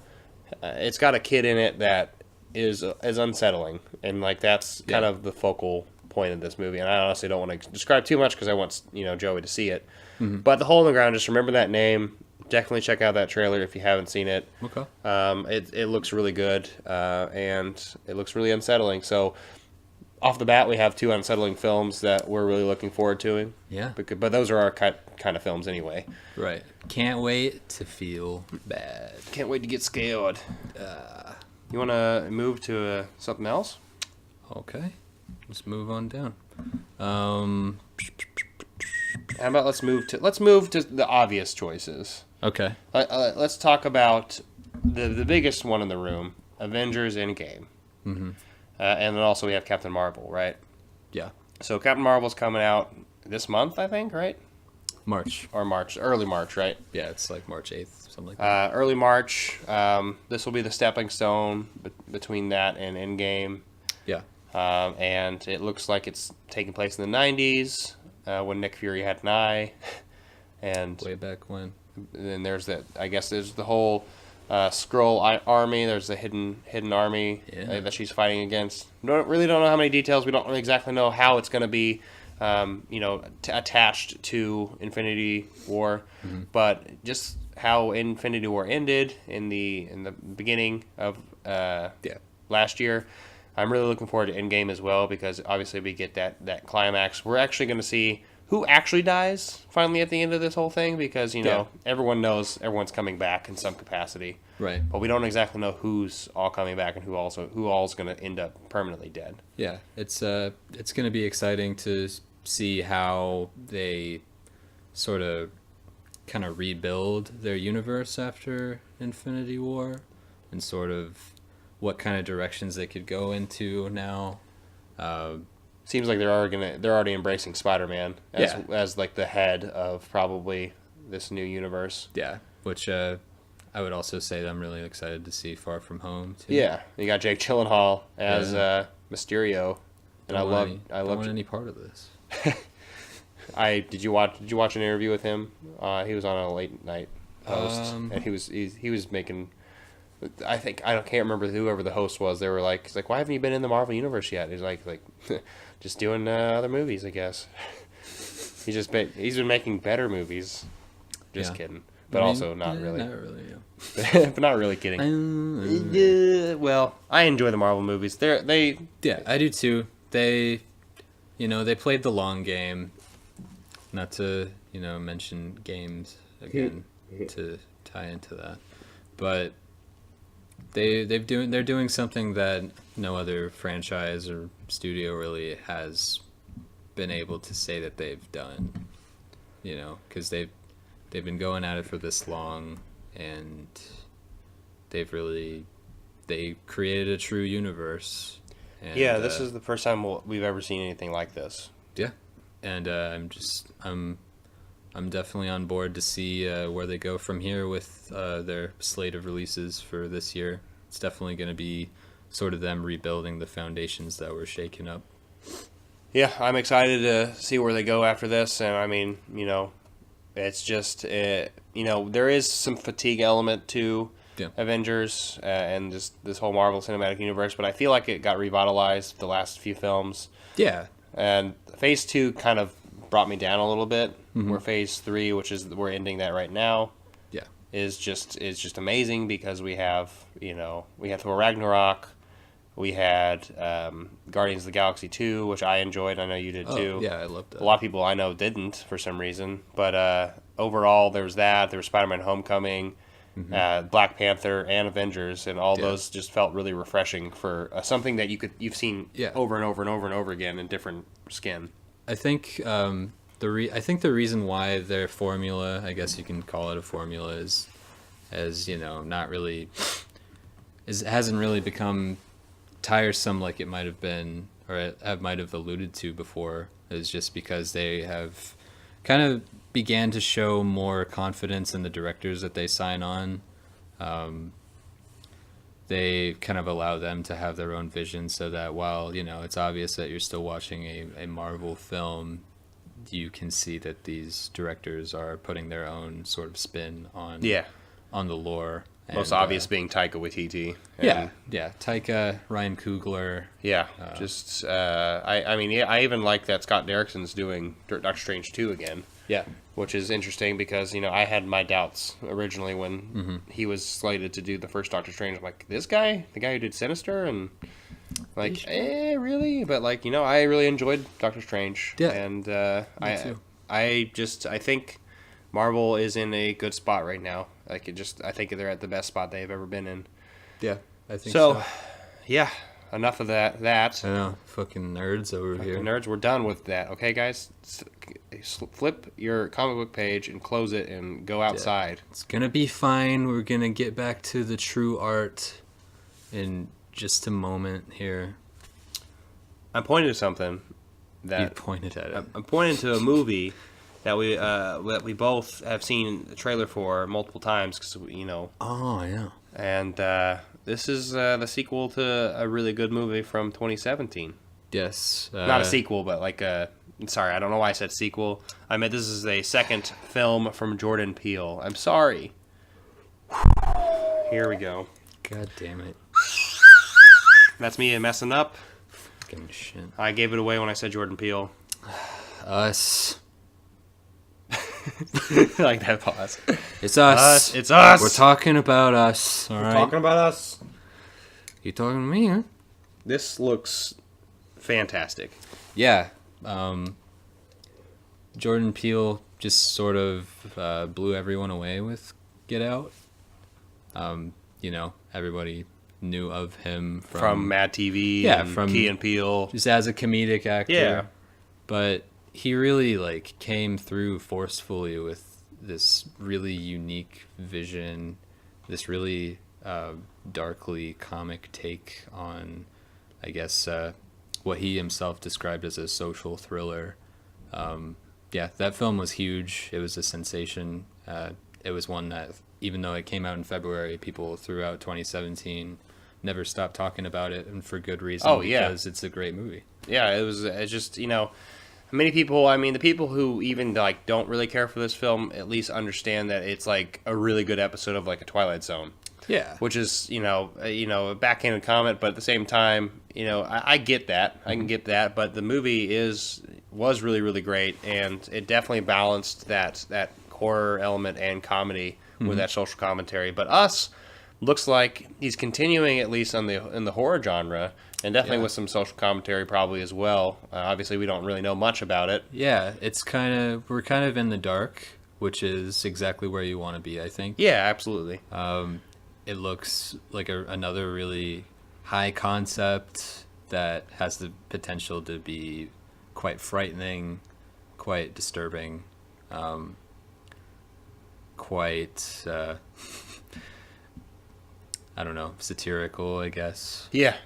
it's got a kid in it that is unsettling, and like that's kind of the focal point of this movie. And I honestly don't want to describe too much because I want Joey to see it. But The Hole in the Ground, just remember that name. Definitely check out that trailer if you haven't seen it. Okay. It looks really good, and it looks really unsettling. So, off the bat, we have two unsettling films that we're really looking forward to. Yeah. But those are our kind of films anyway. Right. Can't wait to feel bad. Can't wait to get scared. You want to move to something else? Okay. Let's move on down. How about let's move to the obvious choices. Okay. Let's talk about the biggest one in the room, Avengers Endgame. And then also we have Captain Marvel, right? Yeah. So Captain Marvel's coming out this month, I think, right? Early March, right? Yeah, it's like March 8th, something like that. Early March. This will be the stepping stone between that and Endgame. Yeah. And it looks like it's taking place in the 90s, when Nick Fury had an eye. And way back when. Then there's there's the whole Skrull army. There's the hidden army that she's fighting against. Don't know how many details. We don't really exactly know how it's going to be, attached to Infinity War, but just how Infinity War ended in the beginning of last year. I'm really looking forward to Endgame as well, because obviously we get that climax. We're actually going to see who actually dies finally at the end of this whole thing, because everyone knows everyone's coming back in some capacity, right? But we don't exactly know who's all coming back and who all's going to end up permanently dead. Yeah, it's going to be exciting to see how they sort of kind of rebuild their universe after Infinity War, and sort of what kind of directions they could go into now. Seems like they're already embracing Spider-Man as like the head of probably this new universe. Yeah, which I would also say that I'm really excited to see Far From Home too. Yeah, you got Jake Gyllenhaal as Mysterio, and I love any part of this. Did you watch an interview with him? He was on a late night host, and he was making. I can't remember whoever the host was. They were like, he's like, why haven't you been in the Marvel universe yet? He's like, just doing other movies, I guess. He's been making better movies. Just kidding. But also not really. Not really, But not really kidding. Well, I enjoy the Marvel movies. Yeah, I do too. They played the long game. Not to, mention games again to tie into that. But they're doing something that no other franchise or studio really has been able to say that they've done. Because they've been going at it for this long, and they created a true universe. And, this is the first time we've ever seen anything like this. Yeah, and I'm definitely on board to see where they go from here with their slate of releases for this year. It's definitely going to be sort of them rebuilding the foundations that were shaken up. Yeah, I'm excited to see where they go after this, and I mean, it's just, there is some fatigue element to Avengers and just this whole Marvel Cinematic Universe, but I feel like it got revitalized the last few films. Yeah. And Phase 2 kind of brought me down a little bit, where Phase 3, which is, we're ending that right now, is just amazing because we have Thor Ragnarok, we had Guardians of the Galaxy 2, which I enjoyed. I know you did too. Yeah, I loved that. A lot of people I know didn't for some reason. But overall, there was that. There was Spider-Man Homecoming, Black Panther, and Avengers. And all those just felt really refreshing for something that you've seen over and over and over and over again in different skin. I think the reason why their formula, I guess you can call it a formula, is not really... hasn't really become tiresome like it might have been, or it might have alluded to before, is just because they have kind of began to show more confidence in the directors that they sign on. They kind of allow them to have their own vision, so that while it's obvious that you're still watching a Marvel film, you can see that these directors are putting their own sort of spin on the lore. Most obvious being Taika Waititi. Taika, Ryan Coogler. I even like that Scott Derrickson's doing Doctor Strange 2 again. Yeah. Which is interesting because, I had my doubts originally when he was slated to do the first Doctor Strange. I'm like, this guy? The guy who did Sinister? And really? But I really enjoyed Doctor Strange. Yeah. And I think Marvel is in a good spot right now. I think they're at the best spot they've ever been in. Yeah, I think so. Yeah, enough of that. I know, fucking nerds over here. Nerds, we're done with that. Okay, guys? Flip your comic book page and close it and go outside. It's gonna be fine. We're gonna get back to the true art in just a moment here. I'm pointing to something that... You pointed at it. I'm pointing to a movie... that we both have seen the trailer for multiple times because Oh yeah. And this is the sequel to a really good movie from 2017. Yes. Not a sequel, but sorry, I don't know why I said sequel. I meant this is a second film from Jordan Peele. I'm sorry. Here we go. God damn it. That's me messing up. Fucking shit. I gave it away when I said Jordan Peele. Us. I like that pause. It's us. It's us. We're talking about us. All right. Talking about us. You talking to me, huh? This looks fantastic. Yeah. Jordan Peele just sort of blew everyone away with Get Out. Everybody knew of him from Mad TV. From Key and Peele. Just as a comedic actor. Yeah. But he really came through forcefully with this really unique vision, this really darkly comic take on, I guess, what he himself described as a social thriller. That film was huge. It was a sensation. It was one that, even though it came out in February, people throughout 2017 never stopped talking about it, and for good reason. Because it's a great movie. Yeah, it's just, many people, the people who even don't really care for this film at least understand that it's a really good episode of a Twilight Zone. Yeah. Which is, a backhanded comment, but at the same time, I get that. I can get that, but the movie was really, really great, and it definitely balanced that horror element and comedy with that social commentary. But Us looks like he's continuing at least in the horror genre, and definitely with some social commentary probably as well. Obviously, we don't really know much about it. Yeah, we're kind of in the dark, which is exactly where you want to be, I think. Yeah, absolutely. It looks like another really high concept that has the potential to be quite frightening, quite disturbing, quite I don't know, satirical, I guess. Yeah,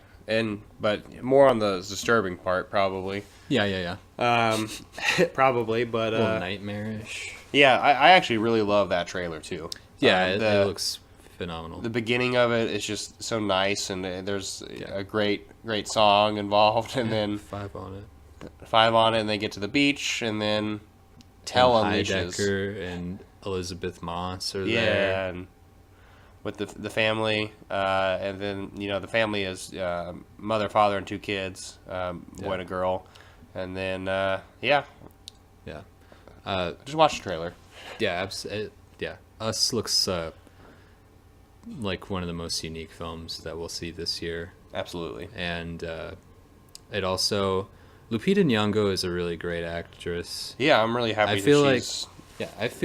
but more on the disturbing part, probably. Yeah. Probably, but a little nightmarish. Yeah, I actually really love that trailer too. Yeah, it looks phenomenal. The beginning of it is just so nice, and there's a great song involved, and then 5 on it, and they get to the beach, and then Tell unleashes. Heidecker and Elizabeth Moss are there. Yeah, and with the family, and then the family is mother, father, and 2 kids, boy and a girl, and then just watch the trailer. Yeah, Us looks like one of the most unique films that we'll see this year. Absolutely. And it also, Lupita Nyong'o is a really great actress. Yeah, I'm really happy. I feel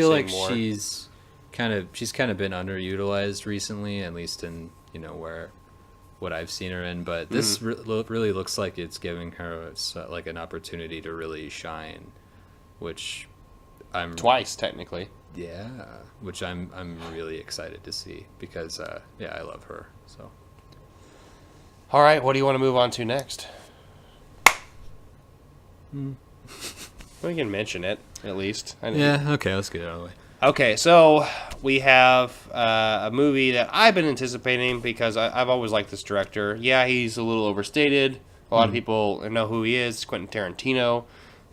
like she's kind of been underutilized recently, at least in what I've seen her in. But this really looks like it's giving her like an opportunity to really shine, which I'm twice technically. Yeah, which I'm really excited to see because I love her. So, all right, what do you want to move on to next? We can mention it at least. Okay, let's get it out of the way. Okay, so we have a movie that I've been anticipating because I've always liked this director. Yeah, he's a little overstated. A lot of people know who he is, Quentin Tarantino.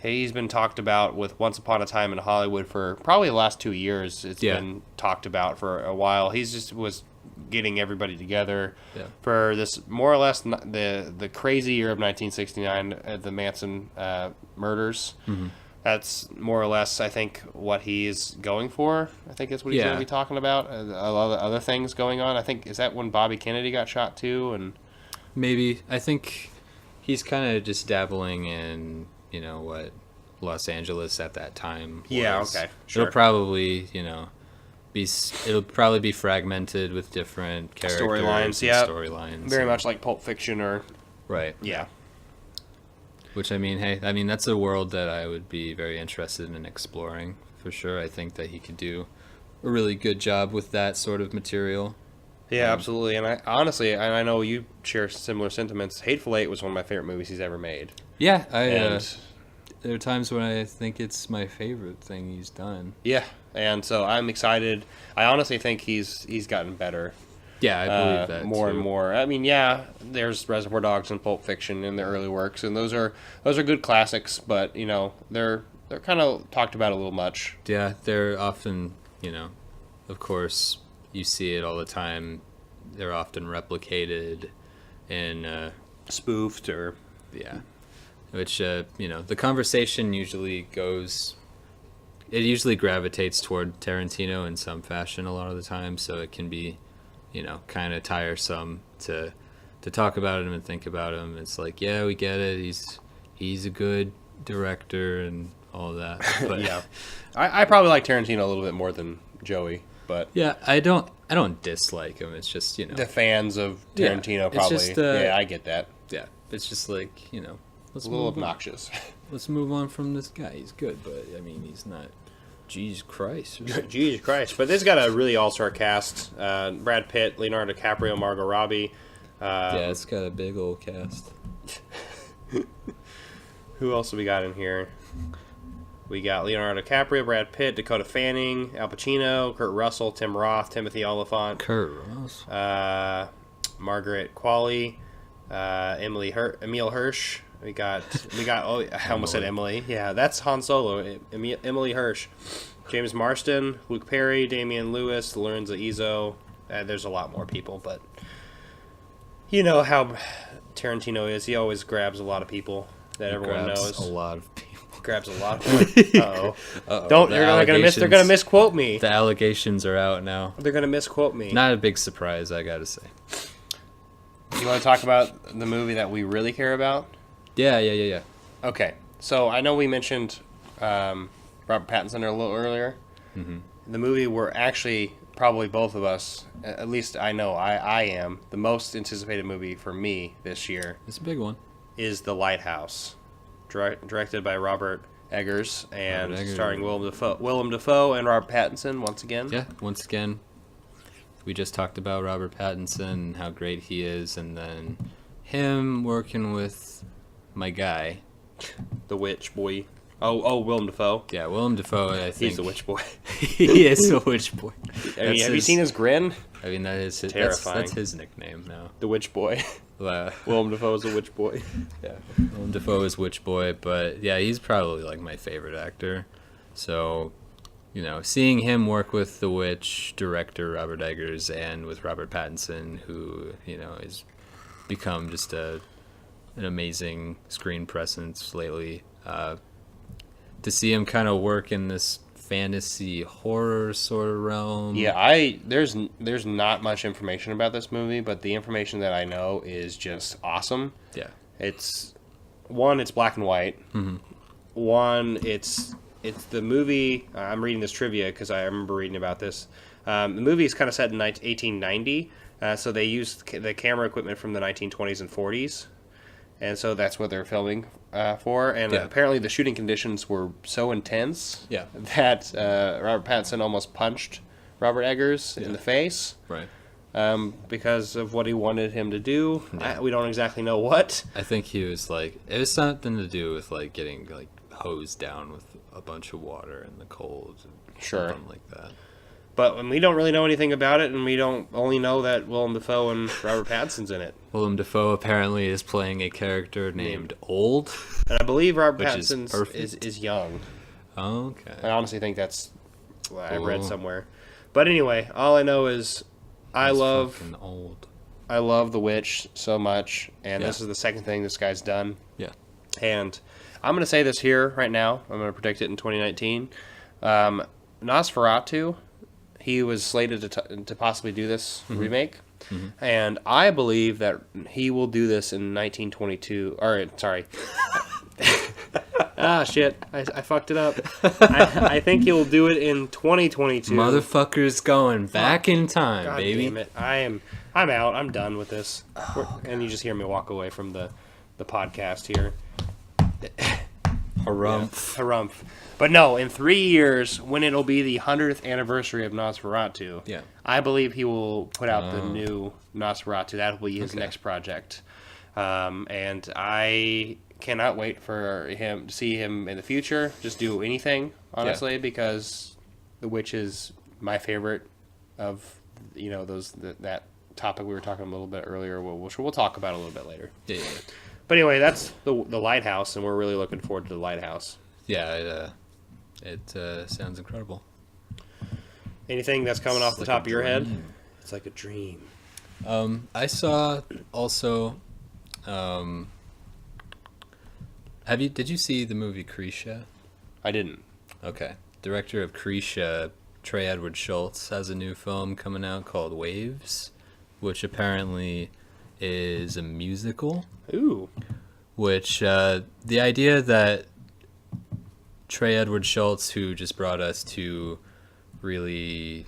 He's been talked about with Once Upon a Time in Hollywood for probably the last 2 years. It's been talked about for a while. He's just was getting everybody together for this more or less the crazy year of 1969, the Manson murders. Mm-hmm. That's more or less, I think, what he's going for. I think that's what he's going to be talking about. A lot of other things going on. I think, is that when Bobby Kennedy got shot too? And maybe. I think he's kind of just dabbling in what Los Angeles at that time was. Yeah, okay, sure. It'll probably, it'll probably be fragmented with different characters storylines. Very much like Pulp Fiction or... Right. Yeah. Which, that's a world that I would be very interested in exploring, for sure. I think that he could do a really good job with that sort of material. Yeah, absolutely. And I know you share similar sentiments. Hateful Eight was one of my favorite movies he's ever made. Yeah, there are times when I think it's my favorite thing he's done. Yeah, and so I'm excited. I honestly think he's gotten better. Yeah, I believe that more and more. I mean, there's Reservoir Dogs and Pulp Fiction in the early works, and those are good classics. But they're kind of talked about a little much. Yeah, they're often of course you see it all the time. They're often replicated and spoofed or which the conversation usually gravitates toward Tarantino in some fashion a lot of the time, so it can be kind of tiresome to talk about him and think about him. It's like, yeah, we get it, he's a good director and all that, but yeah, I probably like Tarantino a little bit more than Joey, but yeah, I don't dislike him. It's just the fans of Tarantino probably just, I get that. Yeah, it's just like it's a little obnoxious. Let's move on from this guy. He's good, but he's not Jesus Christ. Jesus Christ. But this got a really all-star cast. Brad Pitt, Leonardo DiCaprio, Margot Robbie. It's got a big old cast. Who else have we got in here? We got Leonardo DiCaprio, Brad Pitt, Dakota Fanning, Al Pacino, Kurt Russell, Tim Roth, Timothy Olyphant. Kurt Russell. Margaret Qualley, Emile Hirsch. We got. Oh, I almost said Emily. Yeah, that's Han Solo. Emily Hirsch, James Marsden, Luke Perry, Damian Lewis, Lorenzo Izzo. There's a lot more people, but you know how Tarantino is. He always grabs a lot of people that everyone knows. A lot of people. grabs a lot of money. Uh-oh. Uh-oh. They're gonna misquote me. The allegations are out now. They're gonna misquote me. Not a big surprise, I gotta say. You want to talk about the movie that we really care about? Yeah. Okay, so I know we mentioned Robert Pattinson a little earlier. Mm-hmm. The movie we're actually, probably both of us, at least I know I am, the most anticipated movie for me this year It's a big one. is The Lighthouse, directed by Robert Eggers and starring Willem Dafoe and Robert Pattinson once again. Yeah, once again, we just talked about Robert Pattinson and how great he is, and then him working with my guy. The Witch Boy. Oh, Willem Dafoe. Yeah, Willem Dafoe, I think. He's the Witch Boy. He is the Witch Boy. Have you seen his grin? I mean, that is his, Terrifying. that's his nickname now. The Witch Boy. Willem Dafoe is the Witch Boy. Yeah, Willem Dafoe is Witch Boy, but yeah, he's probably like my favorite actor. So, seeing him work with the Witch director Robert Eggers and with Robert Pattinson, who has become just an amazing screen presence lately. To see him kind of work in this fantasy horror sort of realm. Yeah, there's not much information about this movie, but the information that I know is just awesome. Yeah. It's black and white. Mm-hmm. It's the movie. I'm reading this trivia because I remember reading about this. The movie is kind of set in 1890, so they used the camera equipment from the 1920s and 40s, and so that's what they're filming for. And apparently the shooting conditions were so intense that Robert Pattinson almost punched Robert Eggers in the face. Right. Because of what he wanted him to do. Yeah. We don't exactly know what. I think he was it was something to do with getting hosed down with a bunch of water in the cold. Something like that. But we don't really know anything about it, and we don't only know that Willem Dafoe and Robert Pattinson's in it. Willem Dafoe apparently is playing a character named Old. And I believe Robert Pattinson is young. Oh, okay. I honestly think that's what I read somewhere. But anyway, all I know is I love The Witch so much, and this is the second thing this guy's done. Yeah. And I'm going to say this here right now. I'm going to predict it in 2019. Nosferatu, he was slated to possibly do this remake. Mm-hmm. And I believe that he will do this in 1922. Or, sorry. Shit. I fucked it up. I think he'll do it in 2022. Motherfucker's going back in time, God baby. Damn it. I'm out. I'm done with this. And you just hear me walk away from the podcast here. Harumph. Yeah, harumph. But no, in 3 years, when it'll be the 100th anniversary of Nosferatu, I believe he will put out the new Nosferatu. That'll be his next project. And I cannot wait for him to see him in the future. Just do anything, honestly, because The Witch is my favorite of that topic we were talking a little bit earlier, which we'll talk about a little bit later. Yeah. But anyway, that's the Lighthouse, and we're really looking forward to The Lighthouse. Yeah, it sounds incredible. Anything that's coming off the top of your head? It's like a dream. I saw also. Did you see the movie Krisha? I didn't. Okay. Director of Krisha, Trey Edward Schultz, has a new film coming out called Waves, which apparently is a musical. Ooh. Which, the idea that Trey Edward Schultz, who just brought us to really,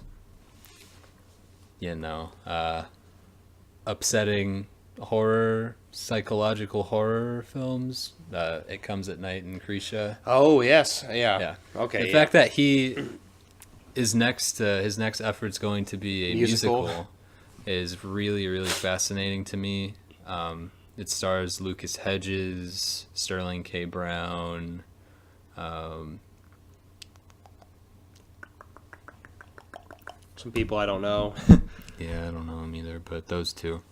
upsetting horror, psychological horror films, It Comes at Night and Krisha. Oh, yes. Yeah. Okay. The fact that his next effort's going to be a musical is really, really fascinating to me. It stars Lucas Hedges, Sterling K. Brown, some people I don't know. Yeah, I don't know them either, but those two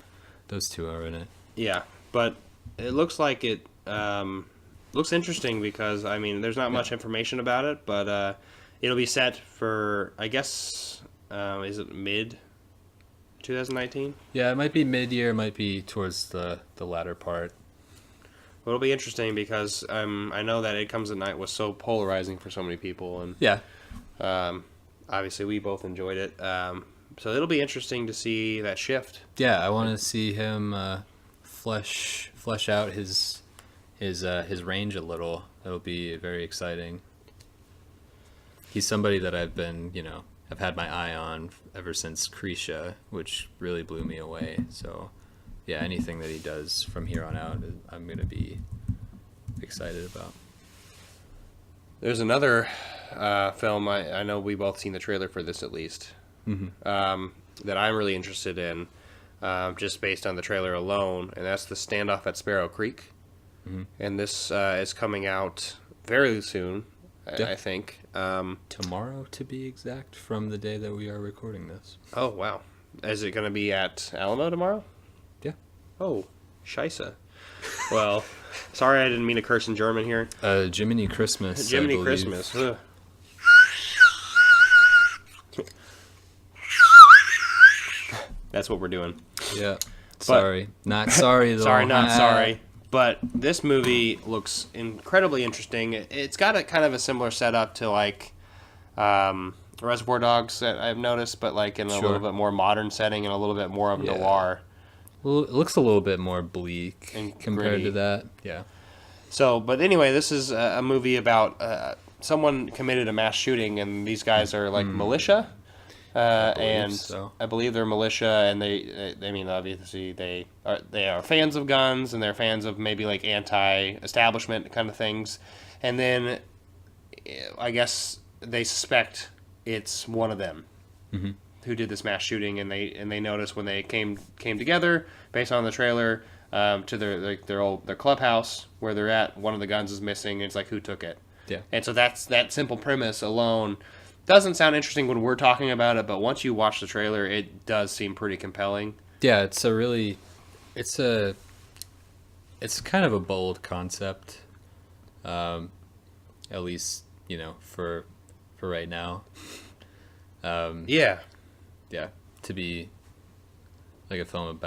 are in it. Yeah, but it looks like it looks interesting because there's not much information about it, but it'll be set for, I guess, is it mid 2019? Yeah, it might be mid-year, it might be towards the latter part. It'll be interesting because I know that It Comes at Night was so polarizing for so many people, and Yeah. obviously we both enjoyed it. So it'll be interesting to see that shift. Yeah, I want to see him flesh out his range a little. It'll be very exciting. He's somebody that I've had my eye on ever since Krisha, which really blew me away. So, yeah, anything that he does from here on out, I'm going to be excited about. There's another film, I know we both seen the trailer for this at least, that I'm really interested in, just based on the trailer alone, and that's The Standoff at Sparrow Creek. Mm-hmm. And this is coming out very soon, I think. Tomorrow, to be exact, from the day that we are recording this. Oh, wow. Is it going to be at Alamo tomorrow? Yeah. Oh, scheisse. Well, sorry I didn't mean to curse in German here. Jiminy Christmas. Jiminy Christmas. Ugh. That's what we're doing. Yeah. Sorry. Not sorry, though. Sorry, not sorry. But this movie looks incredibly interesting. It's got a kind of a similar setup to, like, Reservoir Dogs that I've noticed, but, like, in a little bit more modern setting and a little bit more of noir. Well, it looks a little bit more bleak and compared gritty. to that. Yeah. So, but anyway, this is a movie about someone committed a mass shooting, and these guys are, like, militia. I believe they're militia, and they I mean, obviously they are fans of guns, and they're fans of maybe like anti-establishment kind of things. And then I guess they suspect it's one of them who did this mass shooting, and they notice when they came together based on the trailer to their clubhouse where they're at, one of the guns is missing, and it's like, who took it? Yeah. And so that simple premise alone doesn't sound interesting when we're talking about it, but once you watch the trailer, it does seem pretty compelling. Yeah, it's kind of a bold concept, at least, for right now. Yeah, to be like a film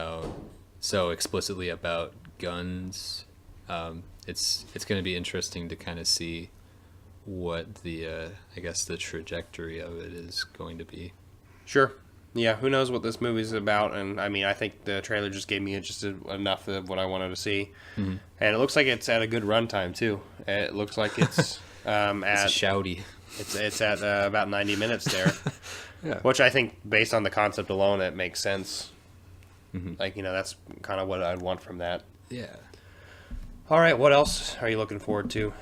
so explicitly about guns, it's going to be interesting to kind of see what the trajectory of it is going to be. Sure. Yeah, who knows what this movie's about, and I mean, I think the trailer just gave me enough of what I wanted to see. And it looks like it's at a good runtime too. It looks like it's it's shouty. It's at about 90 minutes there. Yeah. Which I think, based on the concept alone, it makes sense. Like, that's kind of what I'd want from that. Yeah. All right, what else are you looking forward to?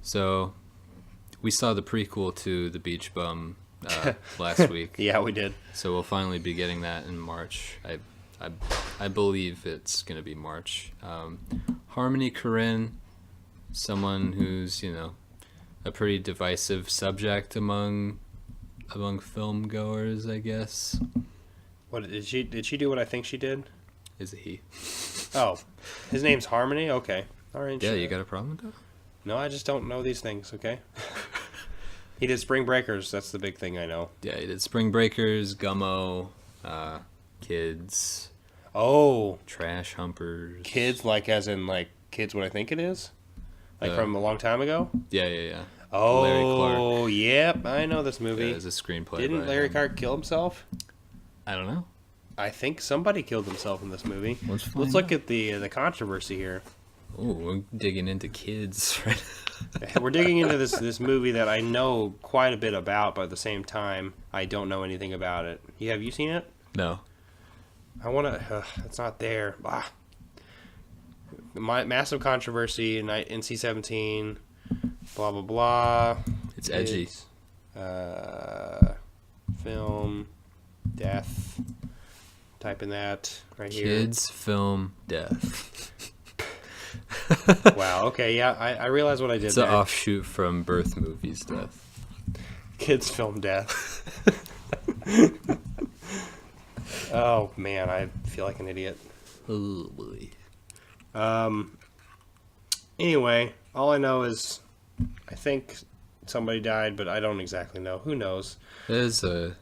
So we saw the prequel to The Beach Bum last week. Yeah, we did. So we'll finally be getting that in March. I believe it's going to be March. Harmony Korine, someone who's, a pretty divisive subject among film goers, I guess. What did she do? What I think she did? Is it he? Oh, his name's Harmony. Okay, all right. Yeah, sure. You got a problem with that? No, I just don't know these things. Okay. He did Spring Breakers. That's the big thing I know. Yeah, he did Spring Breakers, Gummo, Kids. Oh. Trash Humpers. Kids, like as in like Kids What I Think It Is? Like from a long time ago? Yeah. Oh, Larry Clark. Yep, I know this movie. Yeah, it's a screenplay. Didn't Larry Clark kill himself? I don't know. I think somebody killed himself in this movie. Let's look at the controversy here. Oh, we're digging into Kids, right? We're digging into this movie that I know quite a bit about, but at the same time, I don't know anything about it. Have you seen it? No. I want to... it's not there. Massive controversy in NC-17, blah, blah, blah. It's edgy. Film, death. Type in that right here. Kids, film, death. Wow, okay, yeah, I realize what I did It's there. an offshoot from Birth Movies, Death. Kids, film, death. Oh, man, I feel like an idiot. Oh, boy. Anyway, all I know is I think somebody died, but I don't exactly know. Who knows? It's a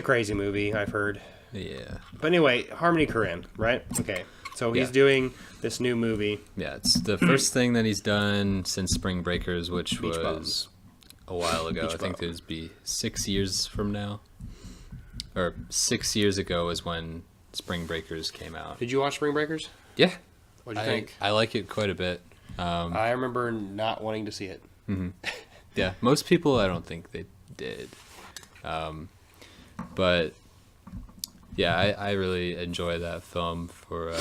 crazy movie, I've heard. Yeah. But anyway, Harmony Korine, right? Okay. So he's doing this new movie. Yeah, it's the first thing that he's done since Spring Breakers, which Beach was Bums. a while ago. I think it would be 6 years from now. Or 6 years ago is when Spring Breakers came out. Did you watch Spring Breakers? Yeah. What'd you think? I like it quite a bit. I remember not wanting to see it. Mm-hmm. Yeah, most people I don't think they did. But yeah, I really enjoy that film for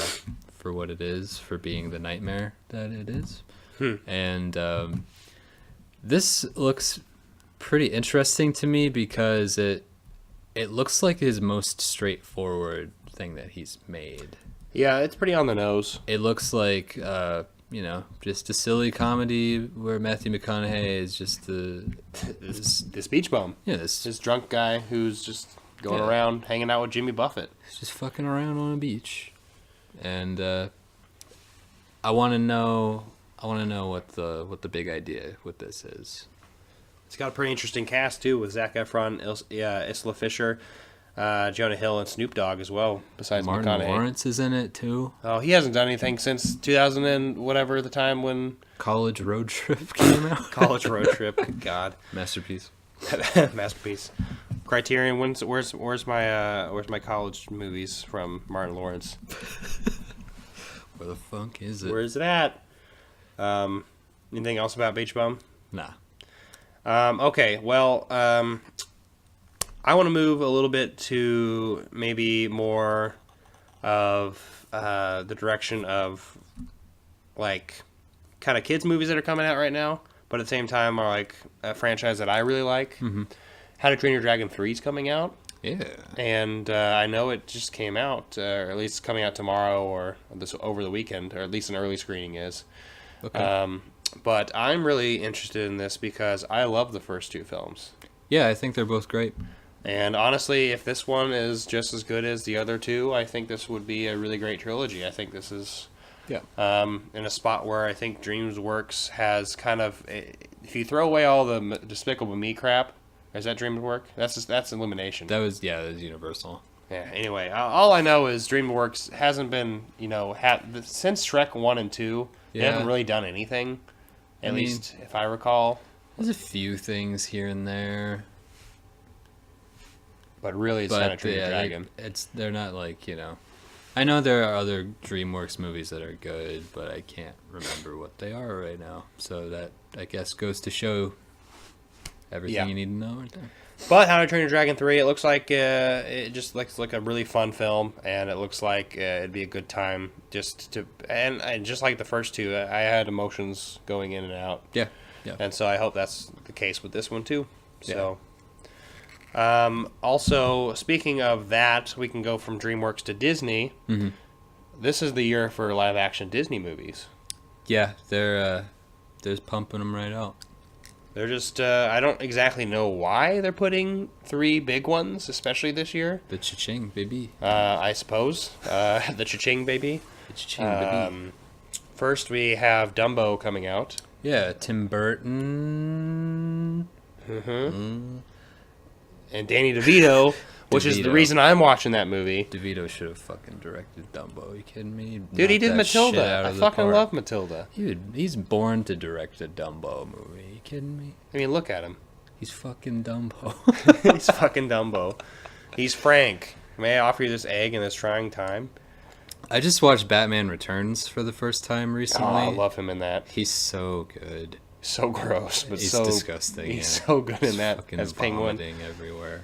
what it is, for being the nightmare that it is. And this looks pretty interesting to me because it looks like his most straightforward thing that he's made. Yeah, it's pretty on the nose. It looks like just a silly comedy where Matthew McConaughey is just this beach bum. Yeah, this drunk guy who's just going around hanging out with Jimmy Buffett. He's just fucking around on a beach, and I want to know what the big idea with this is. It's got a pretty interesting cast too, with Zac Efron, Isla Fisher, Jonah Hill, and Snoop Dogg as well. Besides Martin McConaughey. Lawrence is in it too. Oh, he hasn't done anything since 2000 and whatever the time when College Road Trip came out. College Road Trip. God, masterpiece. Masterpiece. Criterion. Where's my college movies from Martin Lawrence? Where the fuck is it? Where is it at? Anything else about Beach Bum? Nah. Okay, well, I want to move a little bit to maybe more of the direction of, like, kind of kids' movies that are coming out right now, but at the same time are, like, a franchise that I really like. Mm-hmm. How to Train Your Dragon 3 is coming out. Yeah. And I know it just came out, or at least coming out tomorrow or over the weekend, or at least an early screening is. Okay. But I'm really interested in this because I love the first two films. Yeah, I think they're both great. And honestly, if this one is just as good as the other two, I think this would be a really great trilogy. I think this is in a spot where I think DreamWorks has kind of... If you throw away all the Despicable Me crap, is that DreamWorks? That's Illumination. That was Universal. Yeah, anyway, all I know is DreamWorks hasn't been, since Shrek 1 and 2, they haven't really done anything, at least if I recall. There's a few things here and there. But really, it's kind of Train Your Dragon. They're not like, I know there are other DreamWorks movies that are good, but I can't remember what they are right now. So that, I guess, goes to show everything you need to know right there. But How to Train Your Dragon 3, it looks like it just looks like a really fun film, and it looks like it'd be a good time and just like the first two, I had emotions going in and out. Yeah. And so I hope that's the case with this one too. Yeah. So. Also, speaking of that, we can go from DreamWorks to Disney. Mm-hmm. This is the year for live-action Disney movies. Yeah, they're just pumping them right out. They're just, I don't exactly know why they're putting 3 big ones, especially this year. The cha-ching, baby. I suppose. The cha-ching, baby. The cha-ching, baby. First, we have Dumbo coming out. Yeah, Tim Burton. Mm-hmm. And Danny DeVito, which is the reason I'm watching that movie. DeVito should have fucking directed Dumbo. Are you kidding me? Dude, he did Matilda. I fucking love Matilda. Dude, he's born to direct a Dumbo movie. Are you kidding me? I mean, look at him. He's fucking Dumbo. He's fucking Dumbo. He's Frank. May I offer you this egg in this trying time? I just watched Batman Returns for the first time recently. Oh, I love him in that. He's so good. So gross, but he's so disgusting. He's so good in that as Penguin. Everywhere.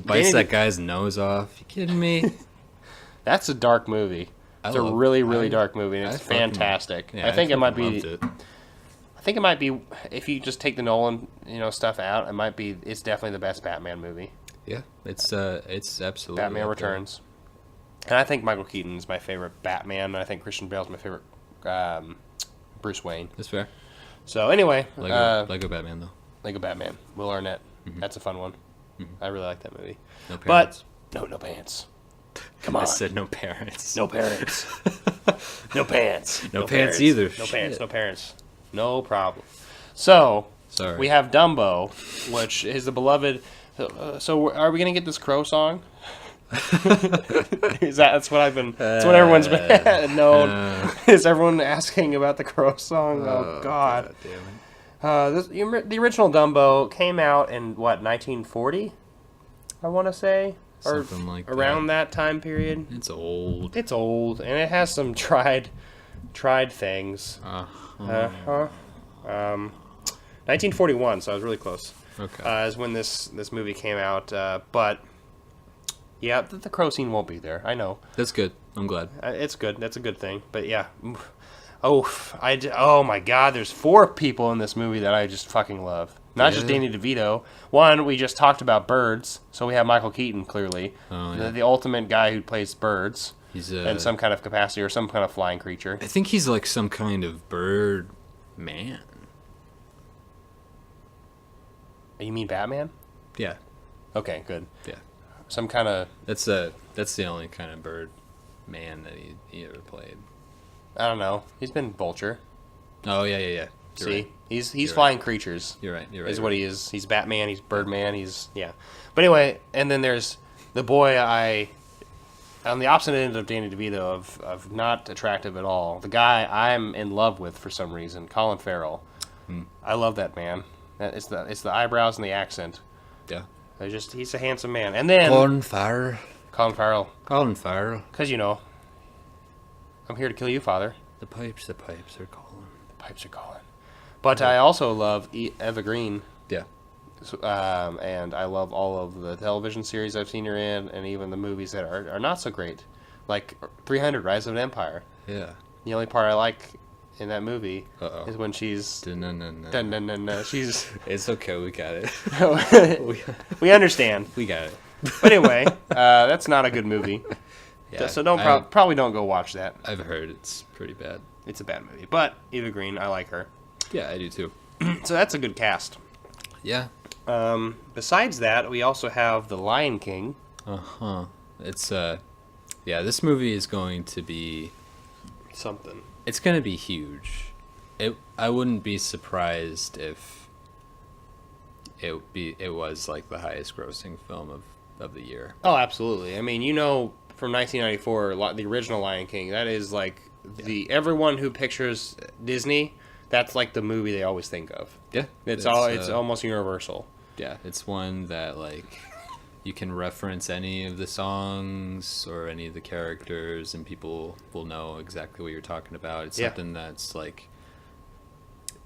Bites that guy's nose off. You kidding me? That's a dark movie. It's a really dark movie, and it's fantastic. Yeah, I think it might be. It. I think it might be if you just take the Nolan, stuff out. It might be. It's definitely the best Batman movie. Yeah, it's absolutely Batman Returns. And I think Michael Keaton is my favorite Batman. And I think Christian Bale's my favorite Bruce Wayne. That's fair. So anyway, Lego Batman though. Lego Batman, Will Arnett. Mm-hmm. That's a fun one. Mm-hmm. I really like that movie. No parents. But no pants. Come on. I said no parents. No parents. No pants. No pants either. No pants. No parents. No problem. So sorry. We have Dumbo, which is the beloved. So are we gonna get this Crow song? That's what I've been. That's what everyone's been known. Is everyone asking about the Crow song? Oh God. Damn it. The original Dumbo came out in what 1940? I want to say, or Something like around that time period. It's old. It's old, and it has some tried things. 1941, so I was really close. Okay. Is when this movie came out, but yeah, the crow scene won't be there. I know. That's good. I'm glad. It's good. That's a good thing. But yeah, oh my God, there's 4 people in this movie that I just fucking love. Not just Danny DeVito. One, we just talked about birds, so we have Michael Keaton clearly, the ultimate guy who plays birds. He's in some kind of capacity or some kind of flying creature. I think he's like some kind of bird man. You mean Batman? Yeah. Okay, good. Yeah. Some kind of... That's the only kind of bird man that he ever played. I don't know. He's been Vulture. Oh, yeah. You're See? right. He's flying creatures. You're right. Is what he is. He's Batman, he's Birdman, yeah. But anyway, and then there's the boy on the opposite end of Danny DeVito of not attractive at all. The guy I'm in love with for some reason, Colin Farrell. I love that man. It's the eyebrows and the accent. Yeah. He's a handsome man. And then Colin Farrell. Because I'm here to kill you, Father. The pipes are calling. The pipes are calling. But I also love Eva Green. Yeah. And I love all of the television series I've seen her in, and even the movies that are not so great, like 300: Rise of an Empire. Yeah. The only part I like in that movie is when she's... She's... It's okay, we got it. We understand. We got it. But anyway, that's not a good movie. Yeah, so probably don't go watch that. I've heard it's pretty bad. It's a bad movie. But Eva Green, I like her. Yeah, I do too. So that's a good cast. Yeah. Besides that, we also have The Lion King. It's this movie is going to be something. It's going to be huge. I wouldn't be surprised if it was like the highest grossing film of the year. Oh, absolutely. I mean, from 1994, the original Lion King, that is like everyone who pictures Disney, that's like the movie they always think of. Yeah. It's almost universal. Yeah, it's one that like you can reference any of the songs or any of the characters and people will know exactly what you're talking about. It's something that's like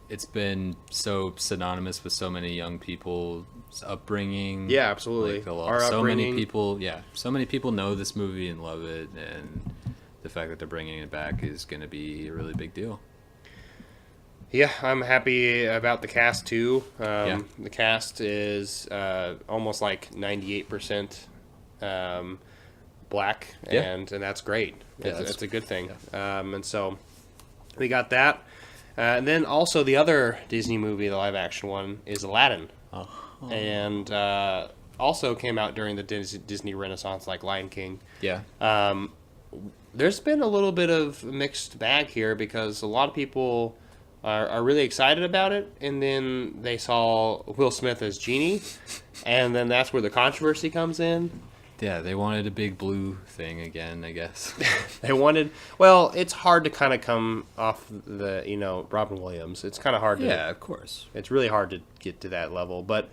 it's been so synonymous with so many young people's upbringing. Yeah, absolutely. So many people know this movie and love it, and the fact that they're bringing it back is going to be a really big deal. Yeah, I'm happy about the cast too. The cast is almost like 98% black, and that's great. It's a good thing. Yeah. And so we got that. And then also the other Disney movie, the live-action one, is Aladdin. And also came out during the Disney Renaissance, like Lion King. Yeah. There's been a little bit of a mixed bag here because a lot of people are really excited about it, and then they saw Will Smith as Genie, and then that's where the controversy comes in. Yeah, they wanted a big blue thing again, I guess. It's hard to kind of come off the, Robin Williams. It's kind of hard to... Yeah, of course. It's really hard to get to that level, but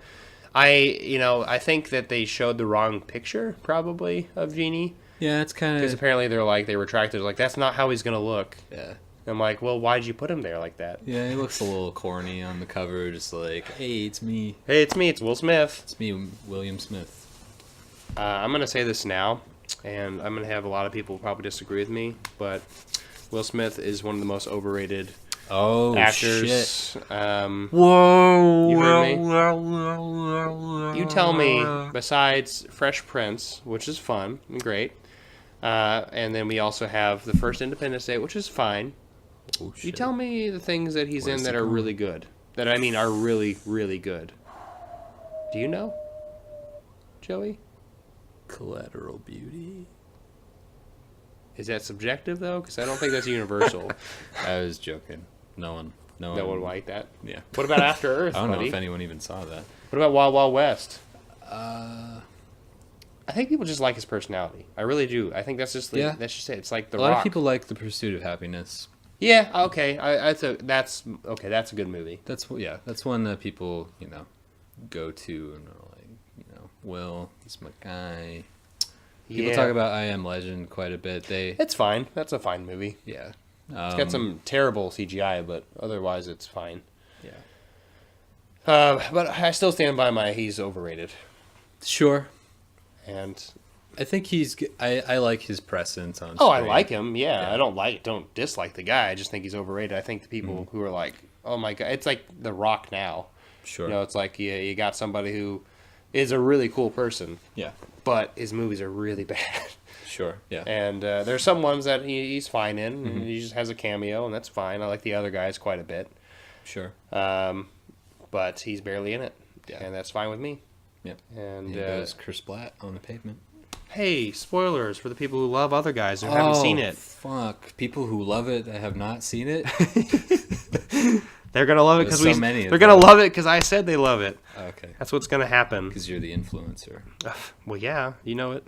I think that they showed the wrong picture, probably, of Genie. Yeah, it's kind of... Because apparently they retracted, like, that's not how he's going to look. Yeah. I'm like, well, why'd you put him there like that? Yeah, he looks a little corny on the cover, just like, hey, it's me. Hey, it's me, it's Will Smith. It's me, William Smith. I'm going to say this now, and I'm going to have a lot of people probably disagree with me, but Will Smith is one of the most overrated actors. Shit. Whoa. You heard me? You tell me, besides Fresh Prince, which is fun and great, and then we also have the first Independence Day, which is fine. Oh, shit. You tell me the things that he's in that are really good. That I mean are really, really good. Do you know, Joey? Collateral Beauty. Is that subjective though? Because I don't think that's universal. I was joking. No one would like that. Yeah. What about After Earth? I don't buddy? know if anyone even saw that. What about Wild Wild West? I think people just like his personality. I really do. I think that's just that's just it. It's like The A Rock. lot of people like The Pursuit of Happiness. Yeah. Okay. That's okay. That's a good movie. That's one that people go to and are like, Will, he's my guy. People talk about I Am Legend quite a bit. It's fine. That's a fine movie. Yeah. It's got some terrible CGI, but otherwise it's fine. Yeah. But I still stand by he's overrated. Sure. And I think I like his presence on screen. oh, I like him. Yeah. I don't dislike the guy. I just think he's overrated. I think the people who are like, oh my God, it's like The Rock now. Sure. It's like you got somebody who is a really cool person. Yeah. But his movies are really bad. Sure. Yeah. And there's some ones that he's fine in. And he just has a cameo, and that's fine. I like the other guys quite a bit. Sure. But he's barely in it. Yeah. And that's fine with me. Yeah. And goes Kersplat on the pavement. Hey, spoilers for the people who love other guys who haven't seen it. Fuck. People who love it that have not seen it. They're gonna love it because they're gonna love it because I said they love it. Okay. That's what's gonna happen. Because you're the influencer. Well, yeah, you know it.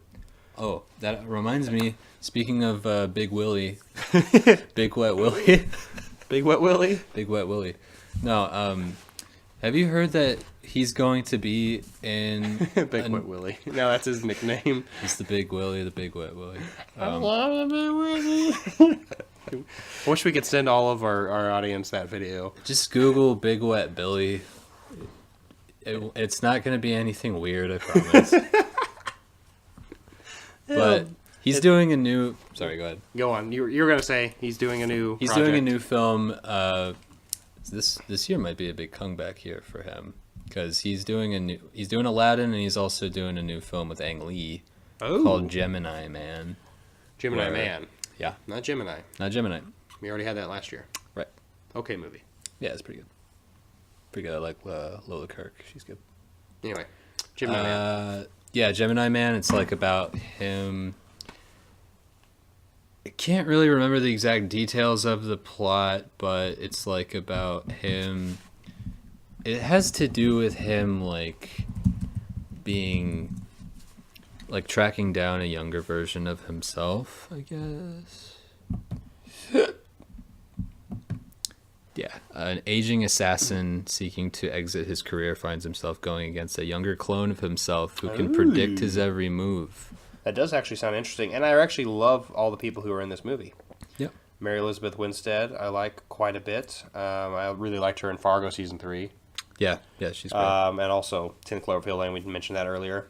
Oh, that reminds me. Speaking of Big Willie, Big Wet Willie, Big Wet Willie, Big Wet Willie. No, have you heard that he's going to be in Big Wet Willie? No, that's his nickname. It's the Big Willie, the Big Wet Willie. I love the Big Willie. I wish we could send all of our audience that video. Just Google Big Wet Billy. It's not going to be anything weird, I promise. But he's doing a new... Sorry, go ahead. Go on. You were going to say he's doing a new He's project. doing a new film. This year might be a big comeback here for him. Because he's doing Aladdin, and he's also doing a new film with Ang Lee called Gemini Man. Gemini Man. Yeah. Not Gemini. Not Gemini. We already had that last year. Right. Okay movie. Yeah, it's pretty good. Pretty good. I like Lola Kirk. She's good. Anyway, Gemini Man. Yeah, Gemini Man. It's like about him. I can't really remember the exact details of the plot, but it's like about him. It has to do with him like being like tracking down a younger version of himself, I guess. Yeah, an aging assassin seeking to exit his career finds himself going against a younger clone of himself who can predict his every move. That does actually sound interesting, and I actually love all the people who are in this movie. Yep. Mary Elizabeth Winstead, I like quite a bit. I really liked her in Fargo season 3. Yeah, she's great. And also 10 Cloverfield Lane, we mentioned that earlier.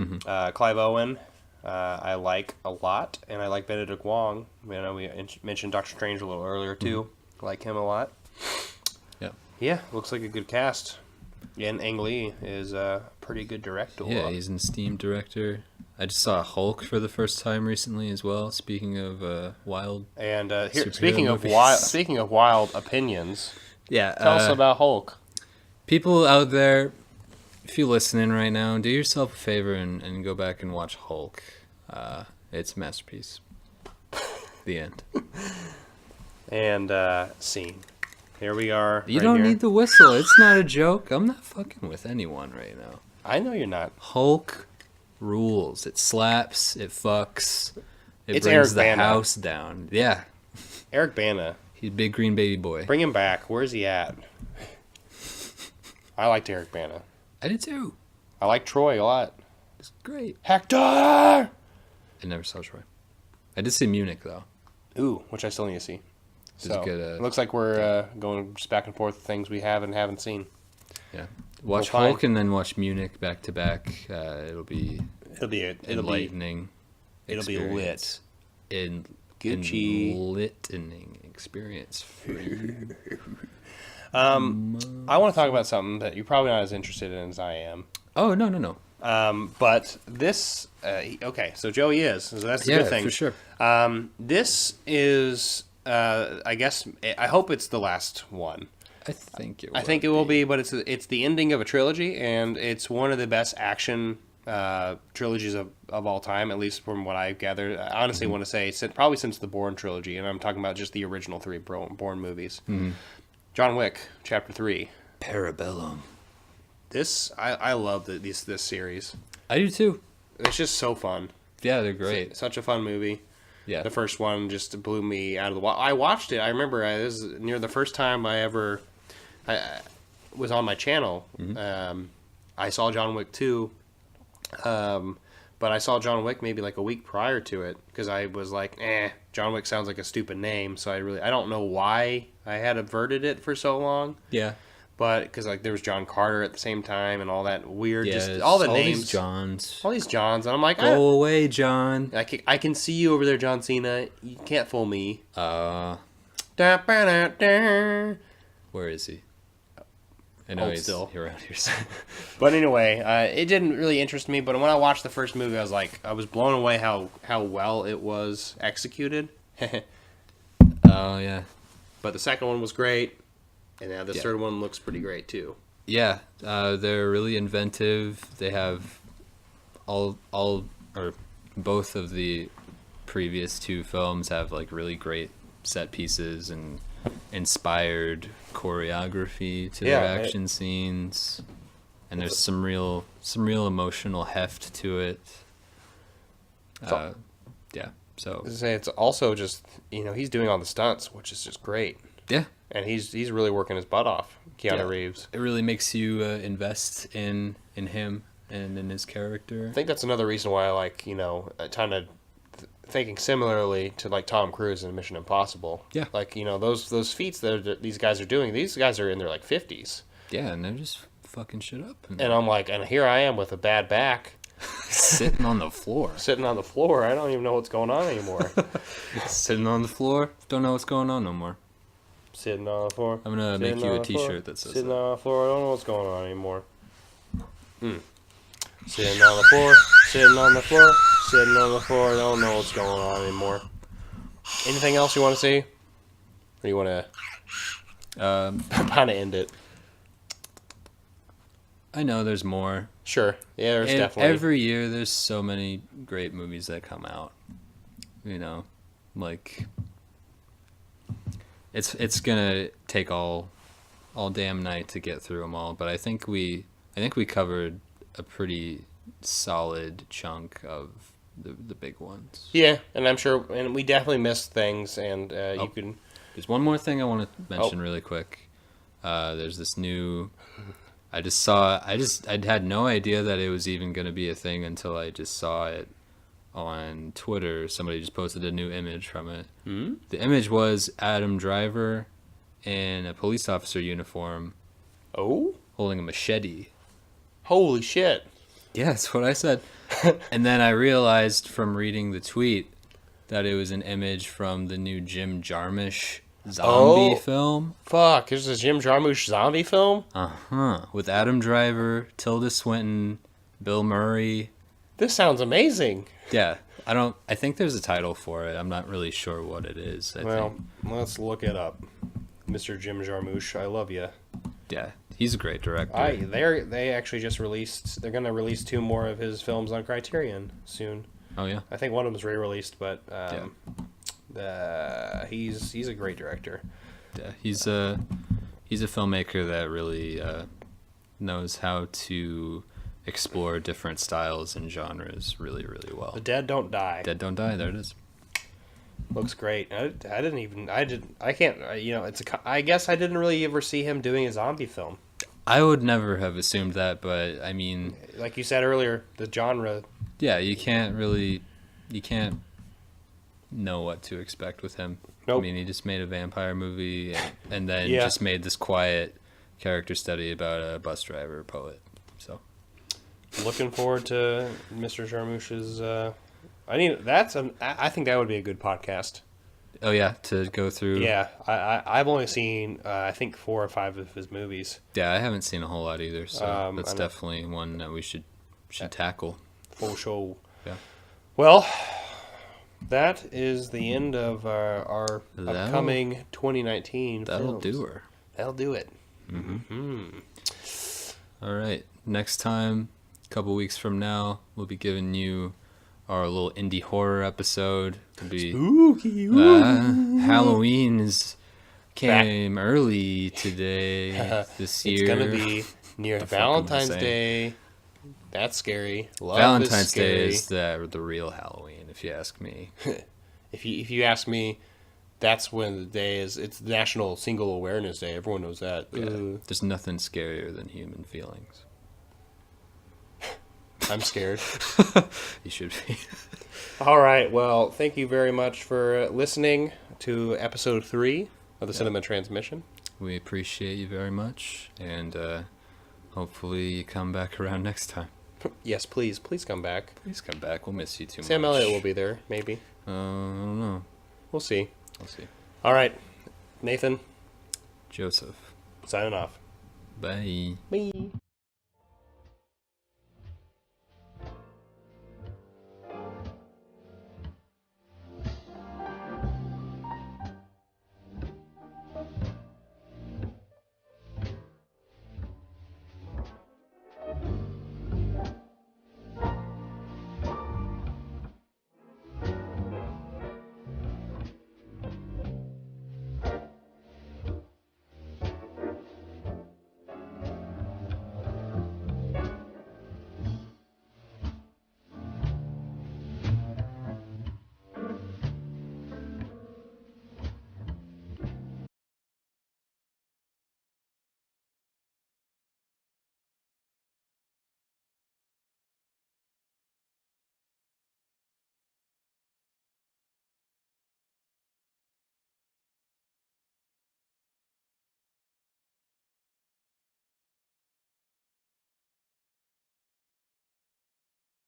Clive Owen, I like a lot, and I like Benedict Wong. We mentioned Doctor Strange a little earlier too. I like him a lot. Yeah, looks like a good cast. And Ang Lee is a pretty good director. Yeah, he's an esteemed director. I just saw Hulk for the first time recently as well. Speaking of wild, and speaking of wild opinions, yeah, tell us about Hulk. People out there, if you're listening right now, do yourself a favor and go back and watch Hulk. It's a masterpiece. The end. And scene. Here we are. You don't need the whistle. It's not a joke. I'm not fucking with anyone right now. I know you're not. Hulk rules. It slaps. It fucks. It brings Eric the Bana. house down. Yeah. Eric Bana. He's a big green baby boy. Bring him back. Where's he at? I liked Eric Bana. I did too. I like Troy a lot. It's great. Hector! I never saw Troy. I did see Munich though. Ooh, which I still need to see. So, good, it looks like we're going just back and forth with things we have and haven't seen. Yeah. Watch Hulk and then watch Munich back to back. It'll be enlightening. It'll be lit. Gucci. Enlightening experience for you. I want to talk about something that you're probably not as interested in as I am. Oh, no. But this, okay, so Joey is, so that's a good thing. For sure. This is, I guess, I hope it's the last one. I think it will be, but it's the ending of a trilogy, and it's one of the best action trilogies of all time, at least from what I've gathered. I honestly want to say probably since the Bourne trilogy, and I'm talking about just the original 3 Bourne movies. John Wick, Chapter 3. Parabellum. This, I love this series. I do too. It's just so fun. Yeah, they're great. Such a fun movie. Yeah. The first one just blew me out of the water. I watched it. I remember it was near the first time I was on my channel. Mm-hmm. I saw John Wick 2, but I saw John Wick maybe like a week prior to it because I was like, John Wick sounds like a stupid name. So I don't know why I had averted it for so long. Yeah. But because like there was John Carter at the same time and all that weird, Yeah, just all the names, all these Johns, and I'm like, go away, John. I can see you over there, John Cena. You can't fool me. Where is he? I know he's still around here. But anyway, it didn't really interest me. But when I watched the first movie, I was blown away how well it was executed. Oh yeah. But the second one was great. And now the third one looks pretty great too. Yeah, they're really inventive. They have all or both of the previous two films have like really great set pieces and inspired choreography to their action scenes. And there's some real emotional heft to it. Yeah. So it's also just he's doing all the stunts, which is just great. Yeah. And he's really working his butt off, Keanu Reeves. It really makes you invest in him and in his character. I think that's another reason why I like, kind of thinking similarly to like Tom Cruise in Mission Impossible. Yeah. Like, those feats that these guys are doing, these guys are in their like 50s. Yeah, and they're just fucking shit up. And I'm like, and here I am with a bad back. Sitting on the floor. I don't even know what's going on anymore. Sitting on the floor. Don't know what's going on no more. Sitting on the floor. I'm going to make you a t-shirt that says Sitting that. on the floor. I don't know what's going on anymore. Sitting on the floor. Sitting on the floor. Sitting on the floor. I don't know what's going on anymore. Anything else you want to see? Or you want to kind of end it? I know there's more. Sure. Yeah, there's definitely. Every year there's so many great movies that come out. Like it's gonna take all damn night to get through them all, but I think we covered a pretty solid chunk of the big ones. Yeah, and I'm sure, and we definitely missed things, and you can. There's one more thing I want to mention really quick. There's this new. I had no idea that it was even going to be a thing until I just saw it on Twitter. Somebody just posted a new image from it. Mm-hmm. The image was Adam Driver in a police officer uniform. Oh? Holding a machete. Holy shit. Yeah, that's what I said. And then I realized from reading the tweet that it was an image from the new Jim Jarmusch zombie film. Fuck, there's a Jim Jarmusch zombie film? Uh-huh. With Adam Driver, Tilda Swinton, Bill Murray. This sounds amazing. Yeah. I think there's a title for it. I'm not really sure what it is. I think. Let's look it up. Mr. Jim Jarmusch, I love you. Yeah, he's a great director. They actually just released, they're going to release 2 more of his films on Criterion soon. Oh, yeah? I think one of them's re-released, but he's a great director. Yeah, he's a filmmaker that really knows how to explore different styles and genres really, really well. The Dead Don't Die. Dead Don't Die, there it is. Looks great. I guess I didn't really ever see him doing a zombie film. I would never have assumed that, but I mean, like you said earlier, the genre. Yeah, you can't know what to expect with him. Nope. I mean, he just made a vampire movie and then just made this quiet character study about a bus driver poet. So, looking forward to Mr. Jarmusch's. I think that would be a good podcast. Oh yeah, to go through. Yeah, I've only seen I think 4 or 5 of his movies. Yeah, I haven't seen a whole lot either, so that's definitely one that we should tackle. For sure. Yeah. Well, that is the end of our upcoming 2019. That'll films. do her. That'll do it. Mm-hmm. All right. Next time, a couple weeks from now, we'll be giving you our little indie horror episode. It'll be spooky. Halloween came early today this year. It's gonna be near Valentine's Day. That's scary. Love Valentine's is scary. Day is the real Halloween, if you ask me. If you ask me, that's when the day is. It's National Single Awareness Day. Everyone knows that. Yeah. There's nothing scarier than human feelings. I'm scared. You should be. All right. Well, thank you very much for listening to episode 3 of the Cinema Transmission. We appreciate you very much, and hopefully you come back around next time. Yes, please come back. Please come back. We'll miss you too much. Sam Elliott will be there, maybe. I don't know. We'll see. We'll see. All right, Nathan. Joseph. Signing off. Bye. Bye.